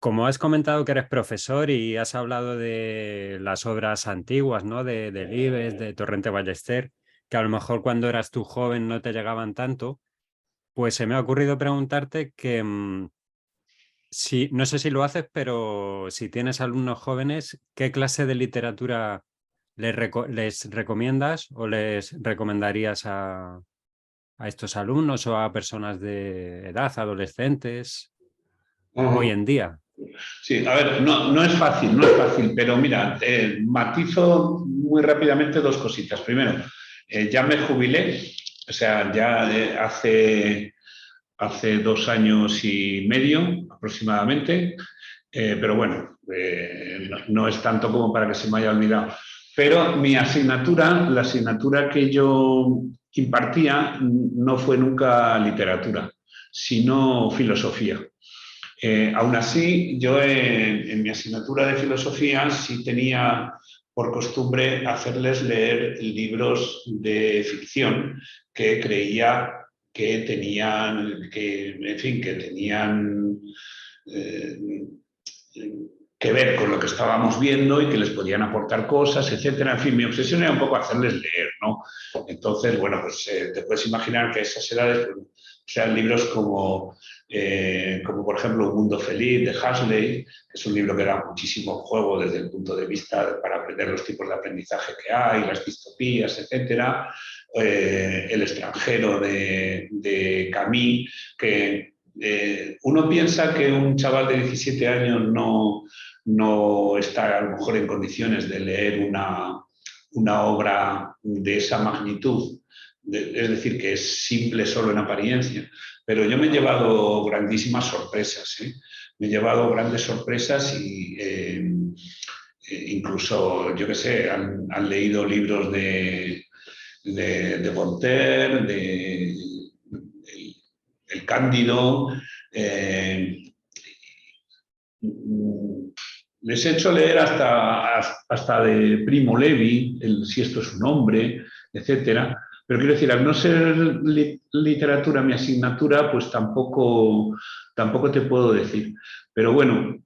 Como has comentado que eres profesor y has hablado de las obras antiguas, ¿no? De Delibes, de Torrente Ballester, que a lo mejor cuando eras tú joven no te llegaban tanto, pues se me ha ocurrido preguntarte que si, no sé si lo haces, pero si tienes alumnos jóvenes, ¿qué clase de literatura les recomiendas o les recomendarías a estos alumnos o a personas de edad, adolescentes, hoy en día? Sí, a ver, no es fácil, pero mira, matizo muy rápidamente dos cositas. Primero, ya me jubilé, o sea, ya hace 2 años y medio aproximadamente, pero bueno, no es tanto como para que se me haya olvidado. Pero mi asignatura, la asignatura que yo impartía, no fue nunca literatura, sino filosofía. Aún así, yo en mi asignatura de filosofía sí tenía por costumbre hacerles leer libros de ficción que creía que tenían, que tenían que ver con lo que estábamos viendo y que les podían aportar cosas, etcétera. En fin, mi obsesión era un poco hacerles leer, ¿no? Entonces, bueno, pues te puedes imaginar que a esas edades pues, sean libros como por ejemplo Un mundo feliz de Huxley, que es un libro que da muchísimo juego desde el punto de vista para aprender los tipos de aprendizaje que hay, las distopías, etcétera. El extranjero de Camus, que uno piensa que un chaval de 17 años no está a lo mejor en condiciones de leer una obra de esa magnitud, es decir, que es simple solo en apariencia. Pero yo me he llevado grandísimas sorpresas, ¿eh? Me he llevado grandes sorpresas y incluso, yo qué sé, han leído libros de Voltaire, el Cándido. Les he hecho leer hasta de Primo Levi, Si esto es un hombre, etcétera. Pero quiero decir, al no ser literatura mi asignatura, pues tampoco te puedo decir. Pero bueno,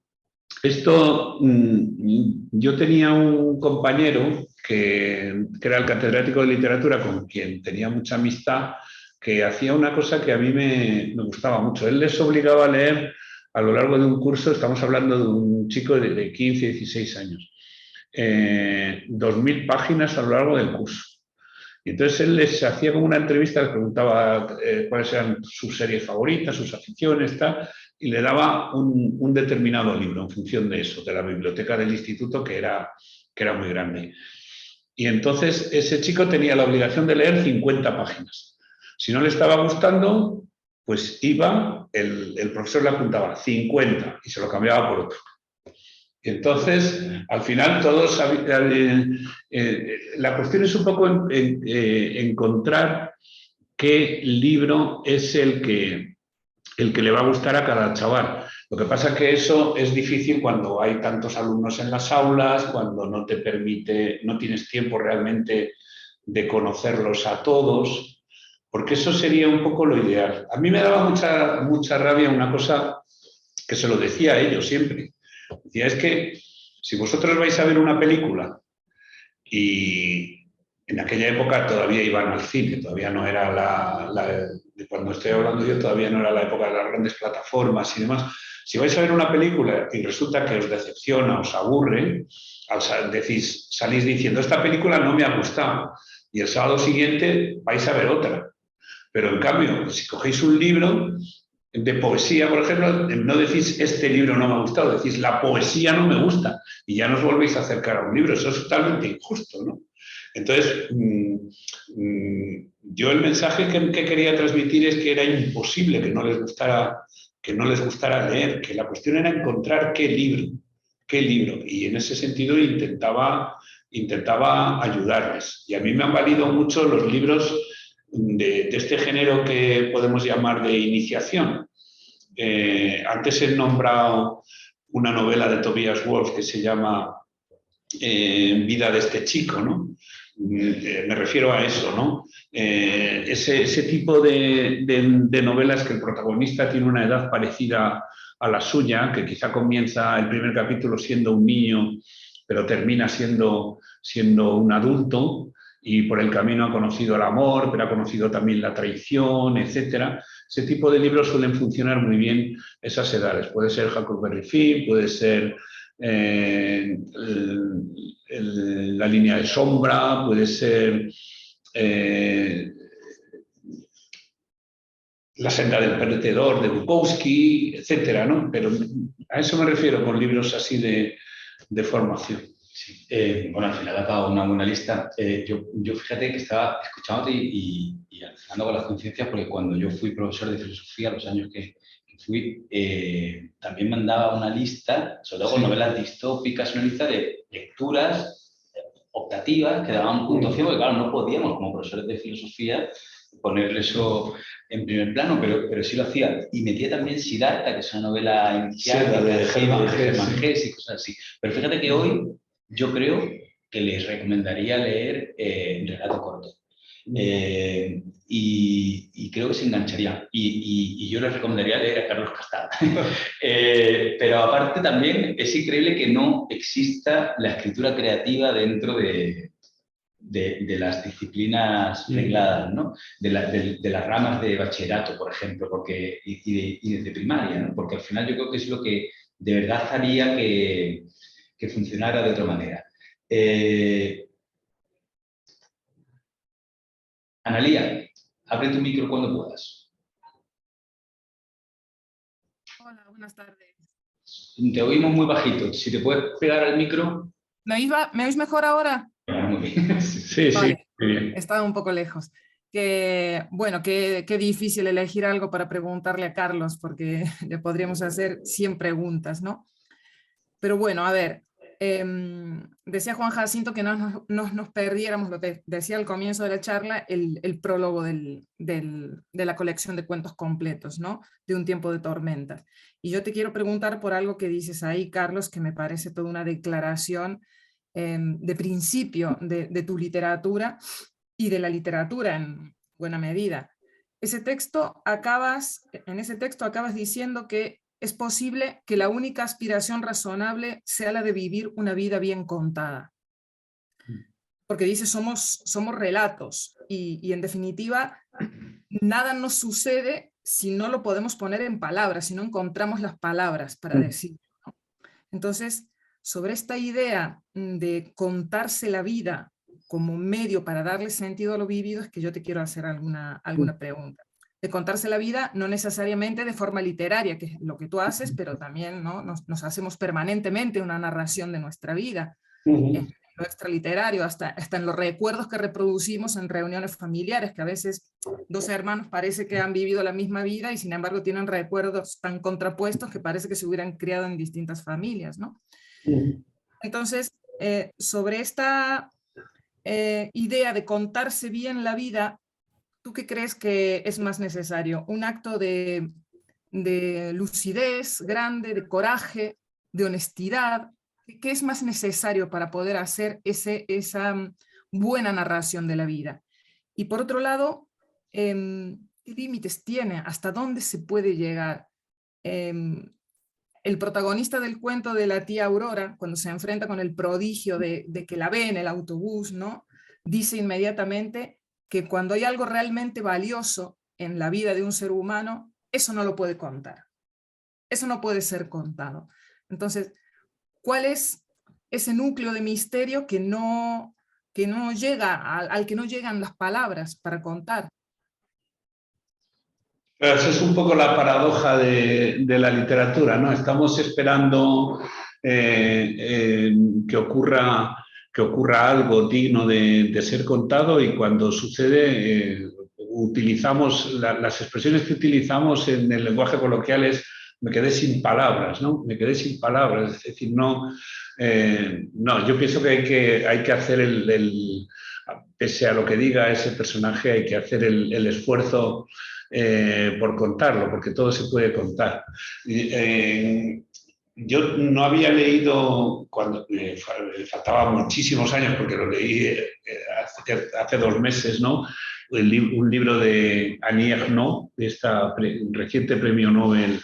esto, yo tenía un compañero que era el catedrático de literatura con quien tenía mucha amistad, que hacía una cosa que a mí me gustaba mucho. Él les obligaba a leer a lo largo de un curso, estamos hablando de un chico de 15, 16 años, 2.000 páginas a lo largo del curso. Y entonces él les hacía como una entrevista, les preguntaba cuáles eran sus series favoritas, sus aficiones, tal, y le daba un determinado libro en función de eso, de la biblioteca del instituto, que era muy grande. Y entonces ese chico tenía la obligación de leer 50 páginas. Si no le estaba gustando, pues iba, el profesor le apuntaba 50 y se lo cambiaba por otro. Y entonces, al final, todos... la cuestión es un poco encontrar qué libro es el que le va a gustar a cada chaval. Lo que pasa es que eso es difícil cuando hay tantos alumnos en las aulas, cuando no tienes tiempo realmente de conocerlos a todos, porque eso sería un poco lo ideal. A mí me daba mucha rabia una cosa que se lo decía a ellos siempre. Decía, es que si vosotros vais a ver una película Y en aquella época todavía iban al cine, todavía no era de cuando estoy hablando yo, todavía no era la época de las grandes plataformas y demás. Si vais a ver una película y resulta que os decepciona, os aburre, salís diciendo, esta película no me ha gustado, y el sábado siguiente vais a ver otra. Pero en cambio, si cogéis un libro de poesía, por ejemplo, no decís, este libro no me ha gustado, decís, la poesía no me gusta, y ya no os volvéis a acercar a un libro. Eso es totalmente injusto, ¿no? Entonces, yo el mensaje que quería transmitir es que era imposible que no les gustara leer, que la cuestión era encontrar qué libro, y en ese sentido intentaba ayudarles. Y a mí me han valido mucho los libros de este género que podemos llamar de iniciación. Antes he nombrado una novela de Tobias Wolff que se llama Vida de este chico, ¿no? Me refiero a eso, ¿no? Ese tipo de novelas que el protagonista tiene una edad parecida a la suya, que quizá comienza el primer capítulo siendo un niño, pero termina siendo un adulto, y por el camino ha conocido el amor, pero ha conocido también la traición, etc. Ese tipo de libros suelen funcionar muy bien esas edades. Puede ser Huckleberry Finn, puede ser La línea de sombra, puede ser La senda del perdedor de Bukowski, etc., ¿no? Pero a eso me refiero con libros así de formación. Sí. Bueno, al final ha dado una buena lista. Yo fíjate que estaba escuchándote y alucinando con las conciencias, porque cuando yo fui profesor de filosofía, los años que fui, también mandaba una lista, sobre todo con novelas distópicas, una lista de lecturas optativas que daban puntuación, porque claro, no podíamos como profesores de filosofía ponerle eso en primer plano, pero sí lo hacía. Y metía también Siddhartha, que es una novela inicial de Hermann Hesse y cosas así. Pero fíjate que hoy yo creo que les recomendaría leer Relato corto. Y creo que se engancharían. Y yo les recomendaría leer a Carlos Castán. Pero aparte también es increíble que no exista la escritura creativa dentro de las disciplinas regladas, ¿no? De las ramas de bachillerato, por ejemplo, y desde primaria, ¿no? Porque al final yo creo que es lo que de verdad haría que funcionara de otra manera. Analía, abre tu micro cuando puedas. Hola, buenas tardes. Te oímos muy bajito. Si te puedes pegar al micro. ¿Me oís mejor ahora? Muy bien. Sí, vale. Muy bien. Estaba un poco lejos. Bueno, qué difícil elegir algo para preguntarle a Carlos, porque le podríamos hacer 100 preguntas, ¿no? Pero bueno, a ver, decía Juan Jacinto que no nos perdiéramos, lo que decía al comienzo de la charla, el prólogo de la colección de cuentos completos, ¿no? De Un tiempo de tormentas. Y yo te quiero preguntar por algo que dices ahí, Carlos, que me parece toda una declaración de principio de tu literatura y de la literatura en buena medida. En ese texto acabas diciendo que es posible que la única aspiración razonable sea la de vivir una vida bien contada. Porque dice, somos relatos y en definitiva nada nos sucede si no lo podemos poner en palabras, si no encontramos las palabras para decirlo, ¿no? Entonces, sobre esta idea de contarse la vida como medio para darle sentido a lo vivido, es que yo te quiero hacer alguna pregunta. De contarse la vida, no necesariamente de forma literaria, que es lo que tú haces, pero también, ¿no? nos hacemos permanentemente una narración de nuestra vida, en lo extraliterario, hasta en los recuerdos que reproducimos en reuniones familiares, que a veces dos hermanos parece que han vivido la misma vida y sin embargo tienen recuerdos tan contrapuestos que parece que se hubieran criado en distintas familias, ¿no? Entonces, sobre esta idea de contarse bien la vida, ¿tú qué crees que es más necesario? ¿Un acto de lucidez grande, de coraje, de honestidad? ¿Qué es más necesario para poder hacer esa buena narración de la vida? Y por otro lado, ¿qué límites tiene? ¿Hasta dónde se puede llegar? el protagonista del cuento de la tía Aurora, cuando se enfrenta con el prodigio de que la ve en el autobús, ¿no? Dice inmediatamente que cuando hay algo realmente valioso en la vida de un ser humano, eso no lo puede contar. Eso no puede ser contado. Entonces, ¿cuál es ese núcleo de misterio que no llega, al que no llegan las palabras para contar? Pero esa es un poco la paradoja de la literatura, ¿no? Estamos esperando que ocurra algo digno de ser contado, y cuando sucede utilizamos las expresiones que utilizamos en el lenguaje coloquial es me quedé sin palabras, ¿no? Me quedé sin palabras, es decir, no, yo pienso que hay que hacer pese a lo que diga ese personaje, hay que hacer el esfuerzo por contarlo, porque todo se puede contar. Yo no había leído, cuando faltaban muchísimos años, porque lo leí hace 2 meses, ¿no? Un libro de Annie Ernaux, de esta reciente premio Nobel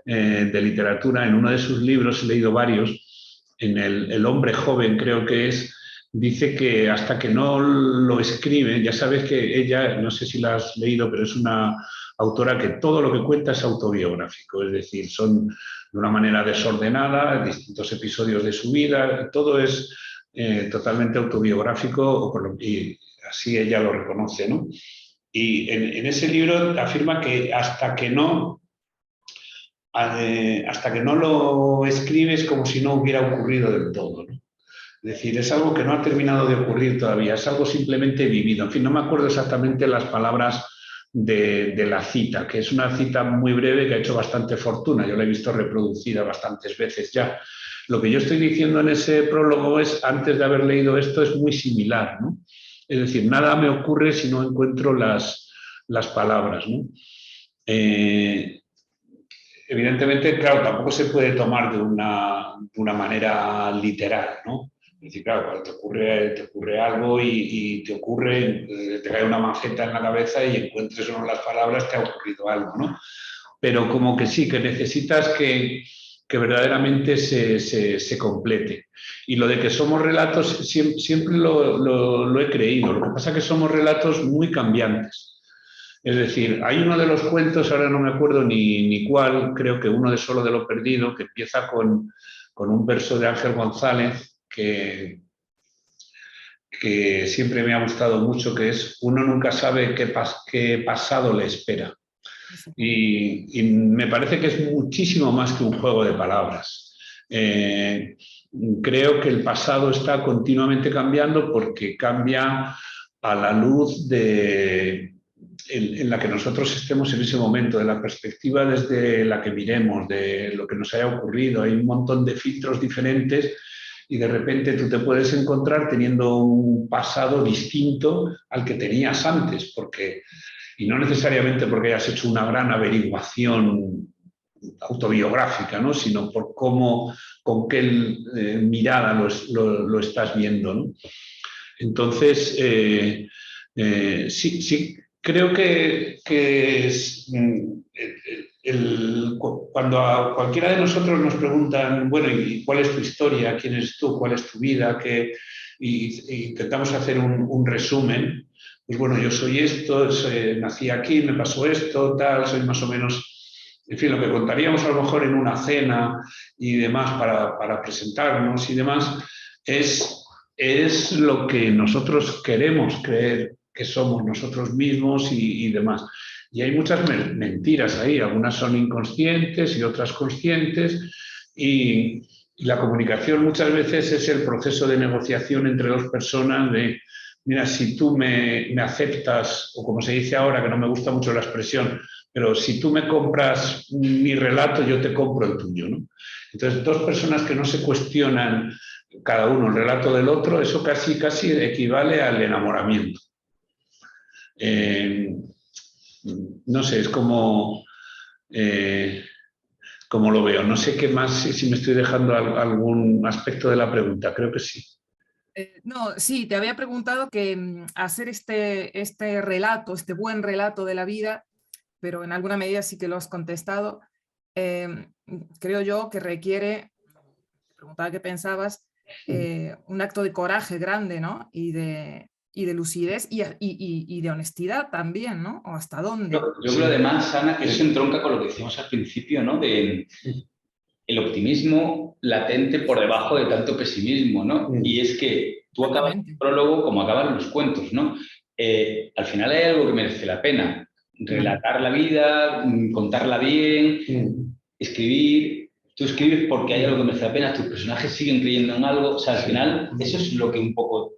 de literatura. En uno de sus libros, he leído varios, en El hombre joven creo que es, dice que hasta que no lo escribe, ya sabes que ella, no sé si la has leído, pero es una autora que todo lo que cuenta es autobiográfico, es decir, son de una manera desordenada, distintos episodios de su vida, todo es totalmente autobiográfico, y así ella lo reconoce, ¿no? Y en ese libro afirma que hasta que no lo escribes, como si no hubiera ocurrido del todo, ¿no? Es decir, es algo que no ha terminado de ocurrir todavía, es algo simplemente vivido. En fin, no me acuerdo exactamente las palabras de la cita, que es una cita muy breve que ha hecho bastante fortuna. Yo la he visto reproducida bastantes veces ya. Lo que yo estoy diciendo en ese prólogo es, antes de haber leído esto, es muy similar, ¿no? Es decir, nada me ocurre si no encuentro las palabras, ¿no? Evidentemente, claro, tampoco se puede tomar de una manera literal, ¿no? Es decir, claro, cuando te ocurre algo y te cae una maceta en la cabeza y encuentres solo las palabras, te ha ocurrido algo, ¿no? Pero como que sí, que necesitas que verdaderamente se complete. Y lo de que somos relatos, siempre lo he creído. Lo que pasa es que somos relatos muy cambiantes. Es decir, hay uno de los cuentos, ahora no me acuerdo ni cuál, creo que uno de Solo de lo perdido, que empieza con un verso de Ángel González que siempre me ha gustado mucho, que es: uno nunca sabe qué pasado le espera. Y me parece que es muchísimo más que un juego de palabras. Creo que el pasado está continuamente cambiando, porque cambia a la luz en la que nosotros estemos en ese momento, de la perspectiva desde la que miremos, de lo que nos haya ocurrido. Hay un montón de filtros diferentes y de repente tú te puedes encontrar teniendo un pasado distinto al que tenías antes, y no necesariamente porque hayas hecho una gran averiguación autobiográfica, ¿no? Sino por con qué mirada lo estás viendo, ¿no? Entonces, sí, creo que cuando a cualquiera de nosotros nos preguntan, bueno, ¿y cuál es tu historia? ¿Quién eres tú? ¿Cuál es tu vida? Y intentamos hacer un resumen. Pues bueno, yo soy esto, nací aquí, me pasó esto, tal, soy más o menos, en fin, lo que contaríamos a lo mejor en una cena y demás para presentarnos y demás, es lo que nosotros queremos creer que somos nosotros mismos y demás. Y hay muchas mentiras ahí, algunas son inconscientes y otras conscientes, y la comunicación muchas veces es el proceso de negociación entre dos personas de: mira, si tú me aceptas, o como se dice ahora, que no me gusta mucho la expresión, pero si tú me compras mi relato, yo te compro el tuyo, ¿no? Entonces, dos personas que no se cuestionan cada uno el relato del otro, eso casi equivale al enamoramiento. No sé, es como lo veo. No sé qué más, si me estoy dejando algún aspecto de la pregunta, creo que sí. No, sí, te había preguntado que hacer este relato, este buen relato de la vida, pero en alguna medida sí que lo has contestado, creo yo que requiere, te preguntaba qué pensabas, un acto de coraje grande, ¿no? Y de lucidez y de honestidad también, ¿no? ¿O hasta dónde? Yo creo además, Ana, que eso se entronca con lo que decíamos al principio, ¿no? De el optimismo latente por debajo de tanto pesimismo, ¿no? Y es que tú acabas el prólogo como acaban los cuentos, ¿no? Al final hay algo que merece la pena. Relatar la vida, contarla bien, escribir. Tú escribes porque hay algo que merece la pena, tus personajes siguen creyendo en algo. O sea, al final, eso es lo que un poco...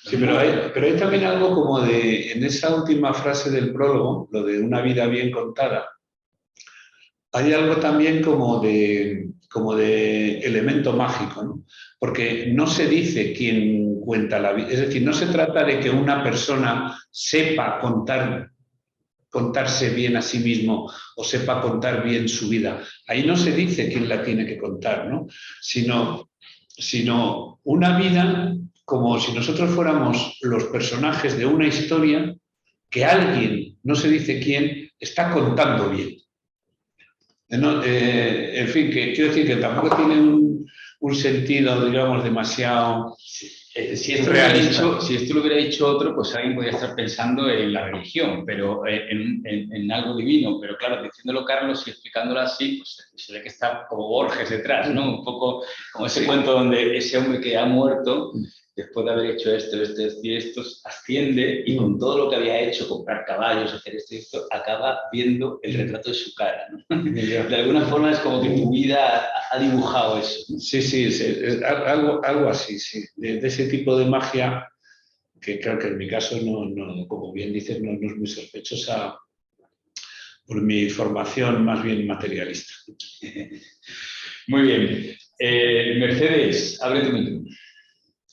Sí, pero hay también algo como de, en esa última frase del prólogo, lo de una vida bien contada, hay algo también como de elemento mágico, ¿no? Porque no se dice quién cuenta la vida. Es decir, no se trata de que una persona sepa contarse bien a sí mismo o sepa contar bien su vida. Ahí no se dice quién la tiene que contar, ¿no? Sino una vida como si nosotros fuéramos los personajes de una historia que alguien, no se dice quién, está contando bien. En fin, que quiero decir que tampoco tiene un sentido, digamos, demasiado... Si esto lo hubiera dicho otro, pues alguien podría estar pensando en la religión, pero en algo divino. Pero claro, diciéndolo Carlos y explicándolo así, pues se ve que está como Borges detrás, ¿no? Un poco como ese cuento donde ese hombre que ha muerto, después de haber hecho esto y esto, asciende y con todo lo que había hecho, comprar caballos, hacer esto y esto, acaba viendo el retrato de su cara, ¿no? De alguna forma es como que tu vida ha dibujado eso, ¿no? Sí, algo así, sí. De ese tipo de magia, que creo que en mi caso, no, como bien dices, no es muy sospechosa por mi formación más bien materialista. Muy bien. Mercedes, abre tu micro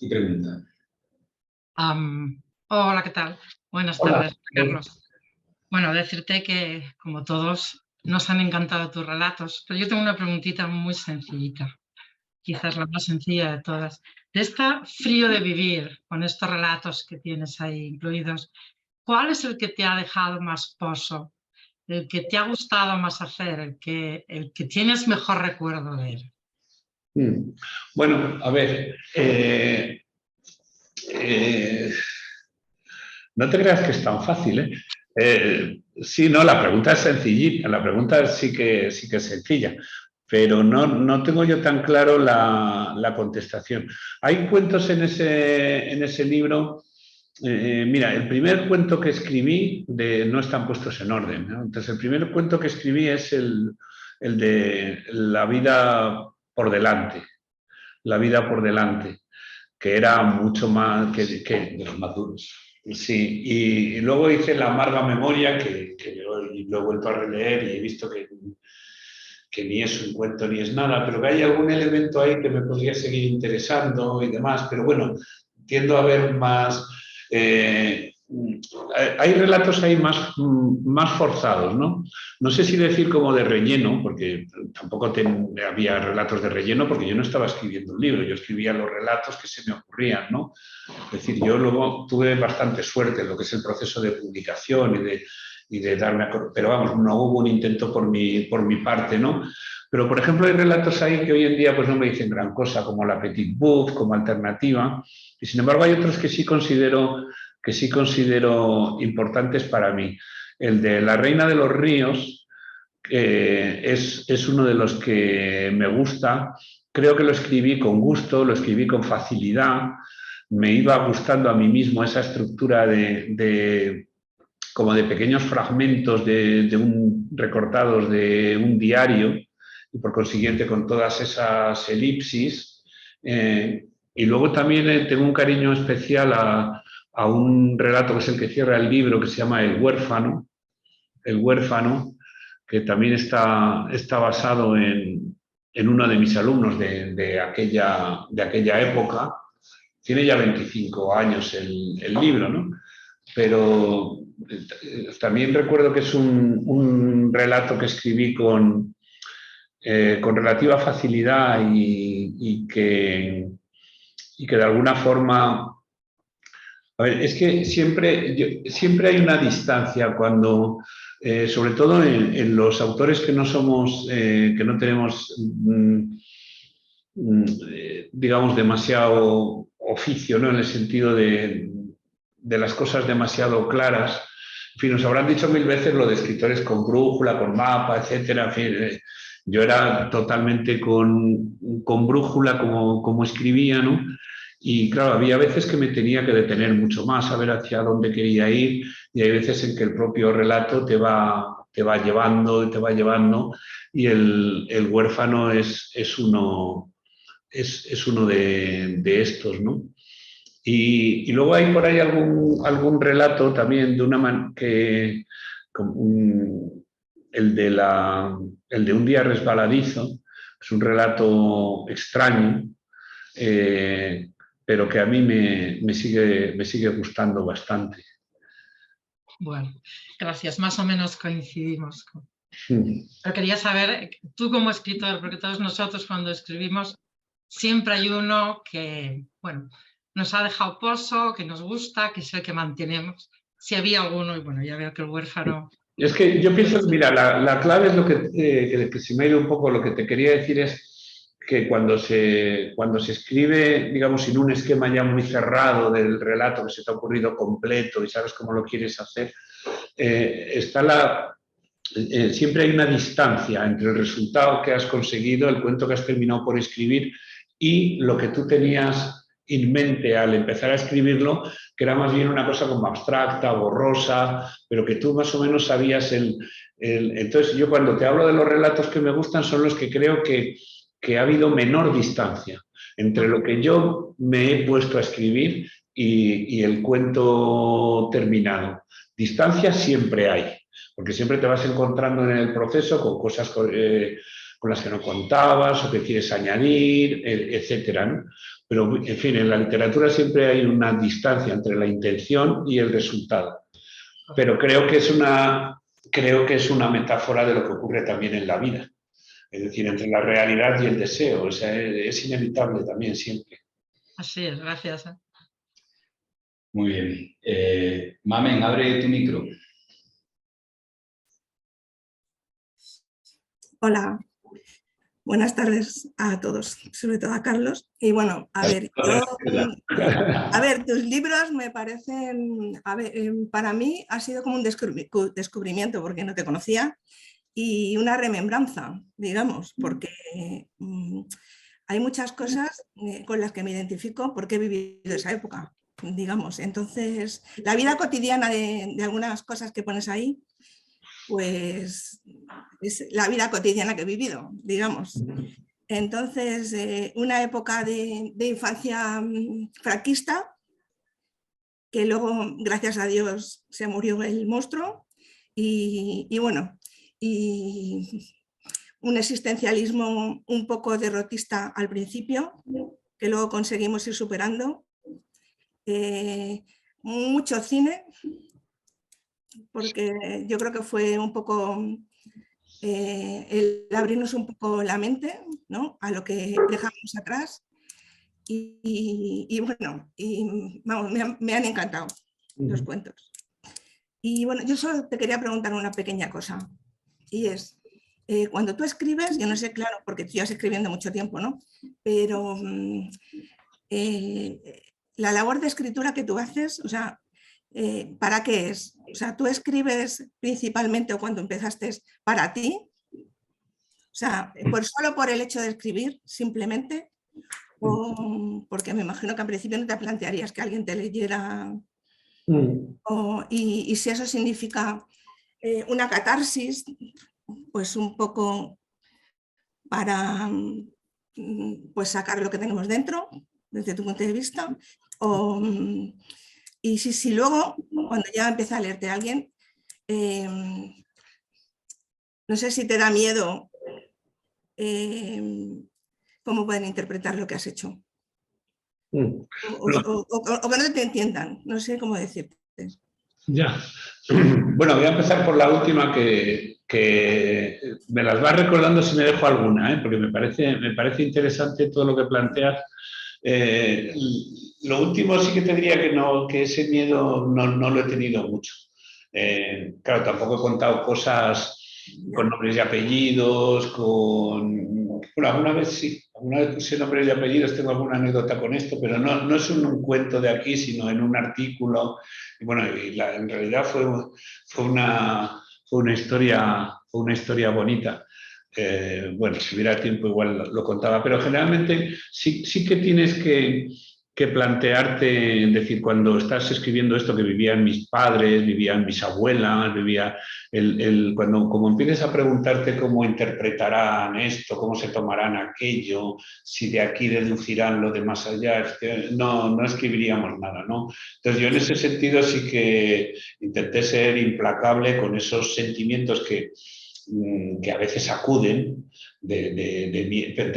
y pregunta. Hola, ¿qué tal? Buenas tardes, Carlos. Bueno, decirte que, como todos, nos han encantado tus relatos, pero yo tengo una preguntita muy sencillita, quizás la más sencilla de todas. De esta Frío de vivir, con estos relatos que tienes ahí incluidos, ¿cuál es el que te ha dejado más pozo? ¿El que te ha gustado más hacer? ¿El que tienes mejor recuerdo de él? Bueno, a ver, no te creas que es tan fácil, ¿eh? Sí, no, la pregunta es sencillita, la pregunta sí que es sencilla, pero no tengo yo tan claro la contestación. Hay cuentos en ese libro. Mira, el primer cuento que escribí no están puestos en orden, ¿no? Entonces, el primer cuento que escribí es el de La vida por delante. La vida por delante, que era mucho más que de los maduros. Sí, y luego hice La amarga memoria, que lo he vuelto a releer y he visto que ni es un cuento ni es nada, pero que hay algún elemento ahí que me podría seguir interesando y demás. Pero bueno, tiendo a ver más... hay relatos ahí más forzados, ¿no? No sé si decir como de relleno, porque tampoco había relatos de relleno, porque yo no estaba escribiendo un libro, yo escribía los relatos que se me ocurrían, ¿no? Es decir, yo luego tuve bastante suerte en lo que es el proceso de publicación y de darme a... Pero vamos, no hubo un intento por mi parte, ¿no? Pero, por ejemplo, hay relatos ahí que hoy en día pues, no me dicen gran cosa, como la Petit Book, como alternativa, y sin embargo hay otros que sí considero importantes para mí. El de La reina de los ríos es uno de los que me gusta. Creo que lo escribí con gusto, lo escribí con facilidad, me iba gustando a mí mismo esa estructura como de pequeños fragmentos recortados de un diario y por consiguiente con todas esas elipsis. Y luego también tengo un cariño especial a un relato que es el que cierra el libro, que se llama El huérfano, que también está basado en uno de mis alumnos de aquella época. Tiene ya 25 años el libro, ¿no? Pero también recuerdo que es un relato que escribí con relativa facilidad y que de alguna forma... A ver, es que siempre hay una distancia cuando sobre todo en los autores que no somos, que no tenemos, digamos, demasiado oficio, ¿no? En el sentido de las cosas demasiado claras. En fin, nos habrán dicho 1000 veces lo de escritores con brújula, con mapa, etcétera. En fin, yo era totalmente con brújula como escribía, ¿no? Y claro, había veces que me tenía que detener mucho más a ver hacia dónde quería ir, y hay veces en que el propio relato te va llevando, y el huérfano es uno de estos, ¿no? Y luego hay por ahí algún relato también de una el de un día resbaladizo. Es un relato extraño, pero que a mí me sigue gustando bastante. Bueno, gracias, más o menos coincidimos. Pero quería saber, tú como escritor, porque todos nosotros cuando escribimos siempre hay uno que, bueno, nos ha dejado pozo, que nos gusta, que es el que mantenemos. Si había alguno, y bueno, ya veo que el huérfano... Es que yo pienso, mira, la clave es lo que se me ha ido un poco, lo que te quería decir es que cuando se escribe, digamos, sin un esquema ya muy cerrado del relato que se te ha ocurrido completo y sabes cómo lo quieres hacer, siempre hay una distancia entre el resultado que has conseguido, el cuento que has terminado por escribir, y lo que tú tenías en mente al empezar a escribirlo, que era más bien una cosa como abstracta, borrosa, pero que tú más o menos sabías Entonces, yo cuando te hablo de los relatos que me gustan son los que creo que ha habido menor distancia entre lo que yo me he puesto a escribir y el cuento terminado. Distancia siempre hay, porque siempre te vas encontrando en el proceso con cosas con las que no contabas o que quieres añadir, etcétera, ¿no? Pero, en fin, en la literatura siempre hay una distancia entre la intención y el resultado. Pero creo que es una metáfora de lo que ocurre también en la vida. Es decir, entre la realidad y el deseo. O sea, es inevitable también siempre. Así es, gracias. Muy bien. Mamen, abre tu micro. Hola, buenas tardes a todos, sobre todo a Carlos. Y bueno, a ver, tus libros me parecen, para mí ha sido como un descubrimiento porque no te conocía y una remembranza, digamos, porque hay muchas cosas con las que me identifico porque he vivido esa época, digamos. Entonces, la vida cotidiana de algunas cosas que pones ahí, pues es la vida cotidiana que he vivido, digamos. Entonces, una época de infancia franquista, que luego, gracias a Dios, se murió el monstruo, y bueno, y un existencialismo un poco derrotista al principio, que luego conseguimos ir superando. Mucho cine, porque yo creo que fue un poco el abrirnos un poco la mente, ¿no?, a lo que dejamos atrás. Y bueno, vamos, me han encantado los cuentos. Y bueno, yo solo te quería preguntar una pequeña cosa, y es, cuando tú escribes, yo no sé, claro, porque tú llevas escribiendo mucho tiempo, ¿no?, pero la labor de escritura que tú haces, o sea, ¿para qué es? O sea, ¿tú escribes principalmente o cuando empezaste para ti? O sea, solo por el hecho de escribir, simplemente, o porque me imagino que al principio no te plantearías que alguien te leyera, y si eso significa una catarsis, pues un poco para pues sacar lo que tenemos dentro, desde tu punto de vista, y si luego, cuando ya empieza a leerte a alguien, no sé si te da miedo cómo pueden interpretar lo que has hecho. O que no te entiendan, no sé cómo decirte. Ya. Bueno, voy a empezar por la última, que me las vas recordando si me dejo alguna, porque me parece interesante todo lo que planteas. Lo último sí que te diría que ese miedo no lo he tenido mucho. Claro, tampoco he contado cosas con nombres y apellidos, Bueno, alguna vez sí, alguna vez puse nombres y apellidos, tengo alguna anécdota con esto, pero no es un cuento de aquí, sino en un artículo. Y bueno, en realidad fue una historia bonita. Bueno, si hubiera tiempo igual lo contaba, pero generalmente sí que tienes que plantearte, decir, cuando estás escribiendo esto, que vivían mis padres, vivían mis abuelas, cuando como empieces a preguntarte cómo interpretarán esto, cómo se tomarán aquello, si de aquí deducirán lo de más allá, es que no escribiríamos nada, ¿no? Entonces yo en ese sentido sí que intenté ser implacable con esos sentimientos que a veces acuden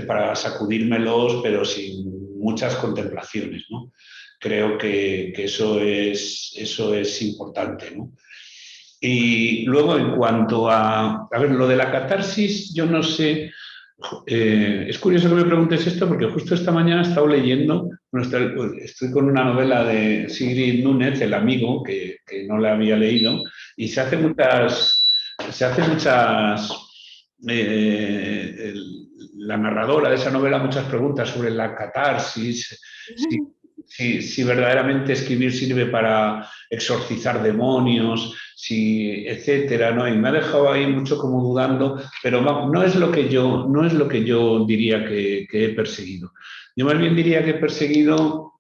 para sacudírmelos, pero sin muchas contemplaciones, ¿no? Creo que eso es importante, ¿no? Y luego, en cuanto a ver, lo de la catarsis, yo no sé, es curioso que me preguntes esto porque justo esta mañana he estado leyendo, estoy con una novela de Sigrid Núñez, El amigo, que no la había leído, y se hace muchas la narradora de esa novela muchas preguntas sobre la catarsis, si verdaderamente escribir sirve para exorcizar demonios, etcétera, ¿no? Y me ha dejado ahí mucho como dudando, pero no es lo que yo diría que he perseguido. Yo más bien diría que he perseguido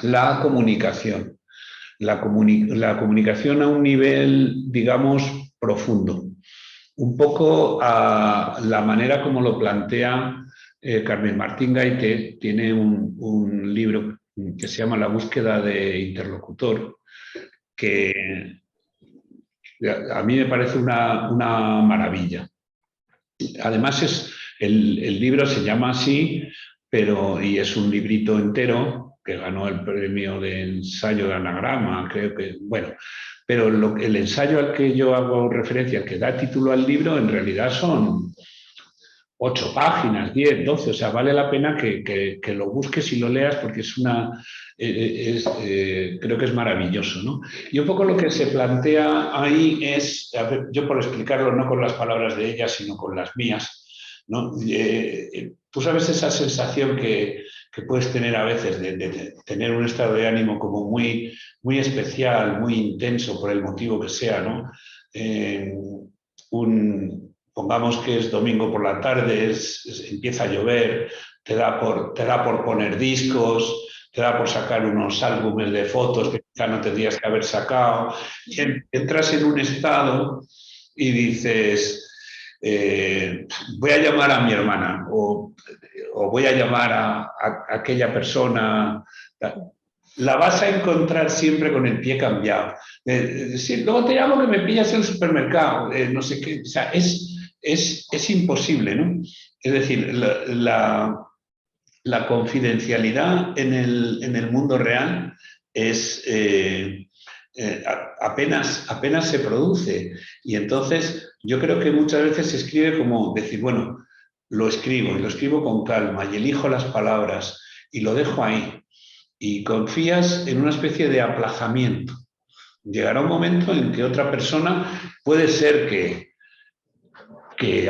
la comunicación. La comunicación a un nivel, digamos, profundo. Un poco a la manera como lo plantea Carmen Martín Gaite. Tiene un libro que se llama La búsqueda de interlocutor, que a mí me parece una maravilla. Además, el libro se llama así, y es un librito entero que ganó el premio de ensayo de anagrama, creo que, bueno, pero el ensayo al que yo hago referencia, el que da título al libro, en realidad son 8 páginas, 10, 12, o sea, vale la pena que lo busques y lo leas porque creo que es maravilloso, ¿no? Y un poco lo que se plantea ahí es, a ver, yo por explicarlo no con las palabras de ella, sino con las mías, ¿no? Tú sabes esa sensación que puedes tener a veces de tener un estado de ánimo como muy, muy especial, muy intenso por el motivo que sea, ¿no? Pongamos que es domingo por la tarde, empieza a llover, te da por poner discos, te da por sacar unos álbumes de fotos que quizá no tendrías que haber sacado, y entras en un estado y dices, voy a llamar a mi hermana o voy a llamar a aquella persona. La vas a encontrar siempre con el pie cambiado. Luego te llamo que me pillas en el supermercado, no sé qué. O sea, es imposible, ¿no? Es decir, la confidencialidad en el mundo real apenas se produce. Y entonces yo creo que muchas veces se escribe como decir, bueno, lo escribo con calma y elijo las palabras y lo dejo ahí. Y confías en una especie de aplazamiento. Llegará un momento en que otra persona, puede ser que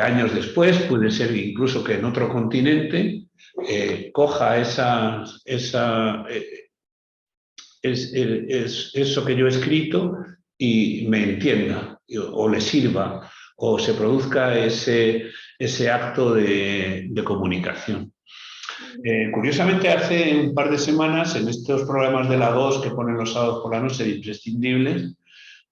años después, puede ser incluso que en otro continente, coja eso que yo he escrito y me entienda, o le sirva, o se produzca ese acto de comunicación. Curiosamente, hace un par de semanas, en estos programas de la 2 que ponen los sábados por la noche de Imprescindibles,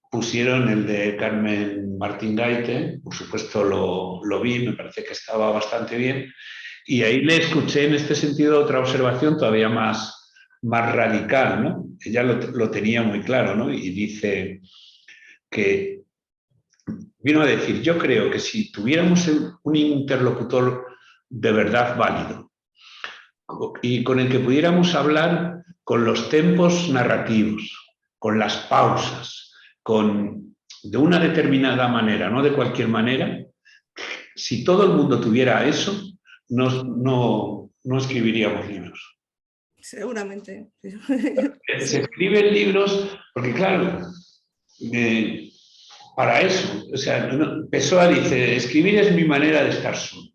pusieron el de Carmen Martín Gaite. Por supuesto lo vi, me parece que estaba bastante bien, y ahí le escuché en este sentido otra observación todavía más radical, ¿no? Ella lo tenía muy claro, ¿no? Y dice que vino a decir, yo creo que si tuviéramos un interlocutor de verdad válido y con el que pudiéramos hablar con los tempos narrativos, con las pausas, de una determinada manera, no de cualquier manera, si todo el mundo tuviera eso, no escribiríamos libros. Seguramente. Se escriben libros porque, claro, para eso. O sea, Pessoa dice, escribir es mi manera de estar solo.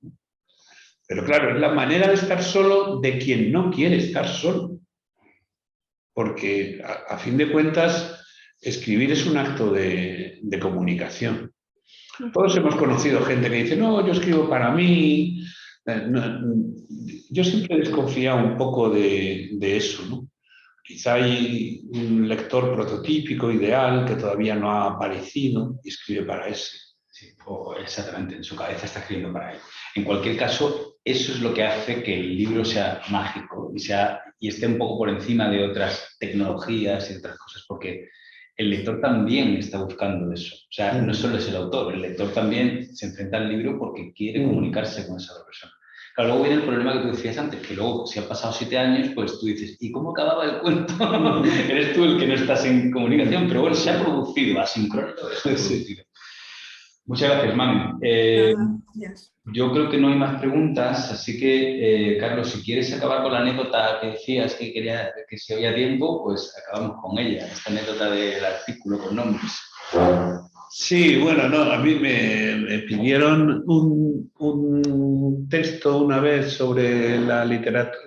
Pero claro, es la manera de estar solo de quien no quiere estar solo. Porque a fin de cuentas, escribir es un acto de comunicación. Todos hemos conocido gente que dice, no, yo escribo para mí. Yo siempre he desconfiado un poco de eso, ¿no? Quizá hay un lector prototípico, ideal, que todavía no ha aparecido y escribe para ese. Sí, o exactamente, en su cabeza está escribiendo para él. En cualquier caso, eso es lo que hace que el libro sea mágico y esté un poco por encima de otras tecnologías y otras cosas, porque el lector también está buscando eso. O sea, no solo es el autor, el lector también se enfrenta al libro porque quiere comunicarse con esa otra persona. Claro, luego viene el problema que tú decías antes, que luego, si han pasado 7 años, pues tú dices, ¿y cómo acababa el cuento? Eres tú el que no estás en comunicación, pero bueno, se ha producido, asincrónico. Muchas gracias, Mami. Yo creo que no hay más preguntas, así que, Carlos, si quieres acabar con la anécdota que decías que si había tiempo, pues acabamos con ella, esta anécdota del artículo con nombres. Sí, bueno, no, a mí me pidieron un texto una vez sobre la literatura.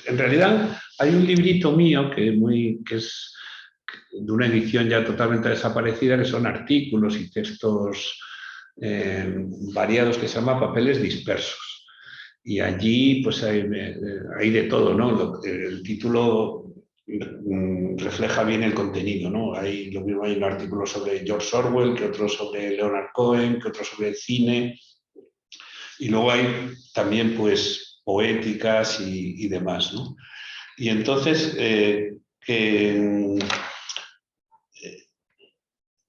En realidad hay un librito mío que es de una edición ya totalmente desaparecida, que son artículos y textos variados que se llama Papeles Dispersos. Y allí pues hay de todo, ¿no? El título refleja bien el contenido, ¿no? Hay un artículo sobre George Orwell, que otro sobre Leonard Cohen, que otro sobre el cine. Y luego hay también pues poéticas y demás, ¿no? Y entonces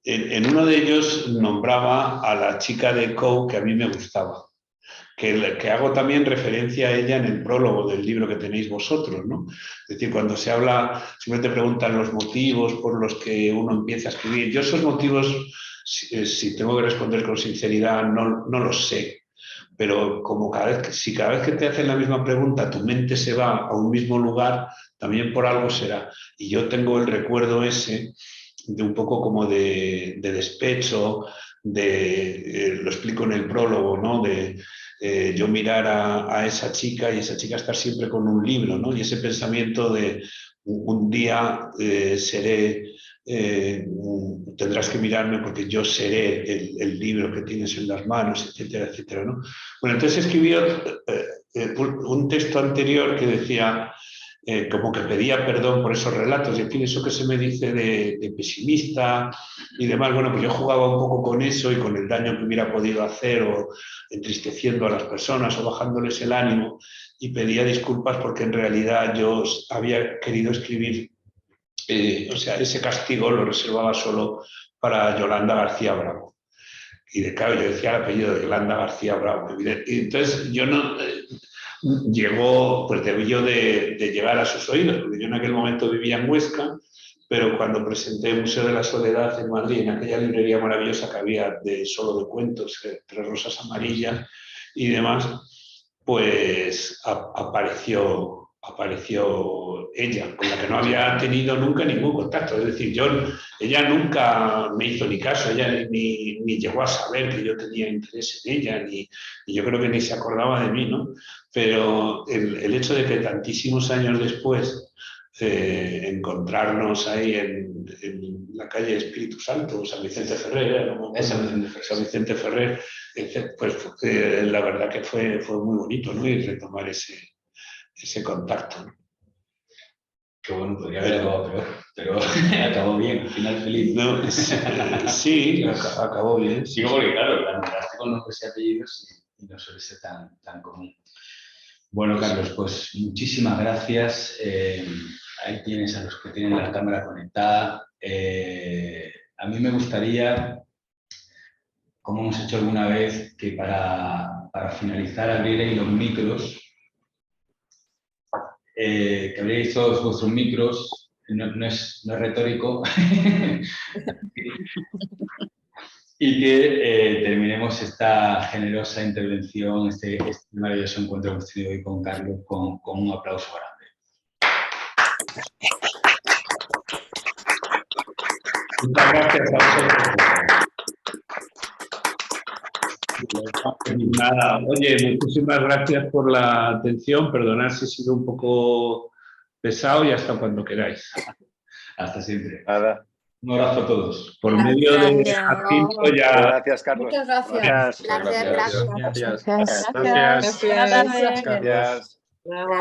en uno de ellos nombraba a la chica de Coe que a mí me gustaba, que hago también referencia a ella en el prólogo del libro que tenéis vosotros, ¿no? Es decir, cuando se habla, siempre te preguntan los motivos por los que uno empieza a escribir. Yo esos motivos, si tengo que responder con sinceridad, no los sé. Pero como cada vez que te hacen la misma pregunta, tu mente se va a un mismo lugar, también por algo será. Y yo tengo el recuerdo ese de un poco como de despecho, lo explico en el prólogo, ¿no? De yo mirar a esa chica y esa chica estar siempre con un libro, ¿no? Y ese pensamiento de un día tendrás que mirarme porque yo seré el libro que tienes en las manos, etcétera, etcétera, ¿no? Bueno, entonces escribí un texto anterior que decía, como que pedía perdón por esos relatos, y en fin, eso que se me dice de pesimista y demás, bueno, pues yo jugaba un poco con eso y con el daño que hubiera podido hacer, o entristeciendo a las personas o bajándoles el ánimo, y pedía disculpas porque en realidad yo había querido escribir, o sea, ese castigo lo reservaba solo para Yolanda García Bravo. Y claro, yo decía el apellido de Yolanda García Bravo. Y entonces yo no... llegó, pues debió de llegar a sus oídos, porque yo en aquel momento vivía en Huesca, pero cuando presenté el Museo de la Soledad en Madrid, en aquella librería maravillosa que había solo de cuentos, Tres Rosas Amarillas y demás, pues apareció ella, con la que no había tenido nunca ningún contacto. Es decir, ella nunca me hizo ni caso, ella ni llegó a saber que yo tenía interés en ella, y yo creo que ni se acordaba de mí, ¿no? Pero el hecho de que tantísimos años después encontrarnos ahí en la calle Espíritu Santo, San Vicente Ferrer, ¿no? San Vicente Ferrer, pues la verdad que fue muy bonito, ¿no? Y retomar ese contacto, ¿no? Qué bueno, podría haber acabado peor, pero acabó bien, final feliz. No, sí, acabó bien. Sí, porque claro, la nombraste con nombres y apellidos y no suele ser tan común. Bueno, Carlos, pues muchísimas gracias. Ahí tienes a los que tienen la cámara conectada. A mí me gustaría, como hemos hecho alguna vez, que para finalizar abrierais los micros, que abrierais todos vuestros micros, no es retórico, y que terminemos esta generosa intervención, este maravilloso encuentro que hemos tenido hoy con Carlos, con un aplauso grande. Muchas gracias a vosotros. Nada, oye, muchísimas gracias por la atención. Perdonad si he sido un poco pesado y hasta cuando queráis. Hasta siempre. Nada. Un abrazo a todos. Por medio de Gracias. Jacinto ya... Gracias, Carlos. Muchas gracias. Gracias. Gracias. Gracias. Gracias. Gracias. Gracias. Gracias.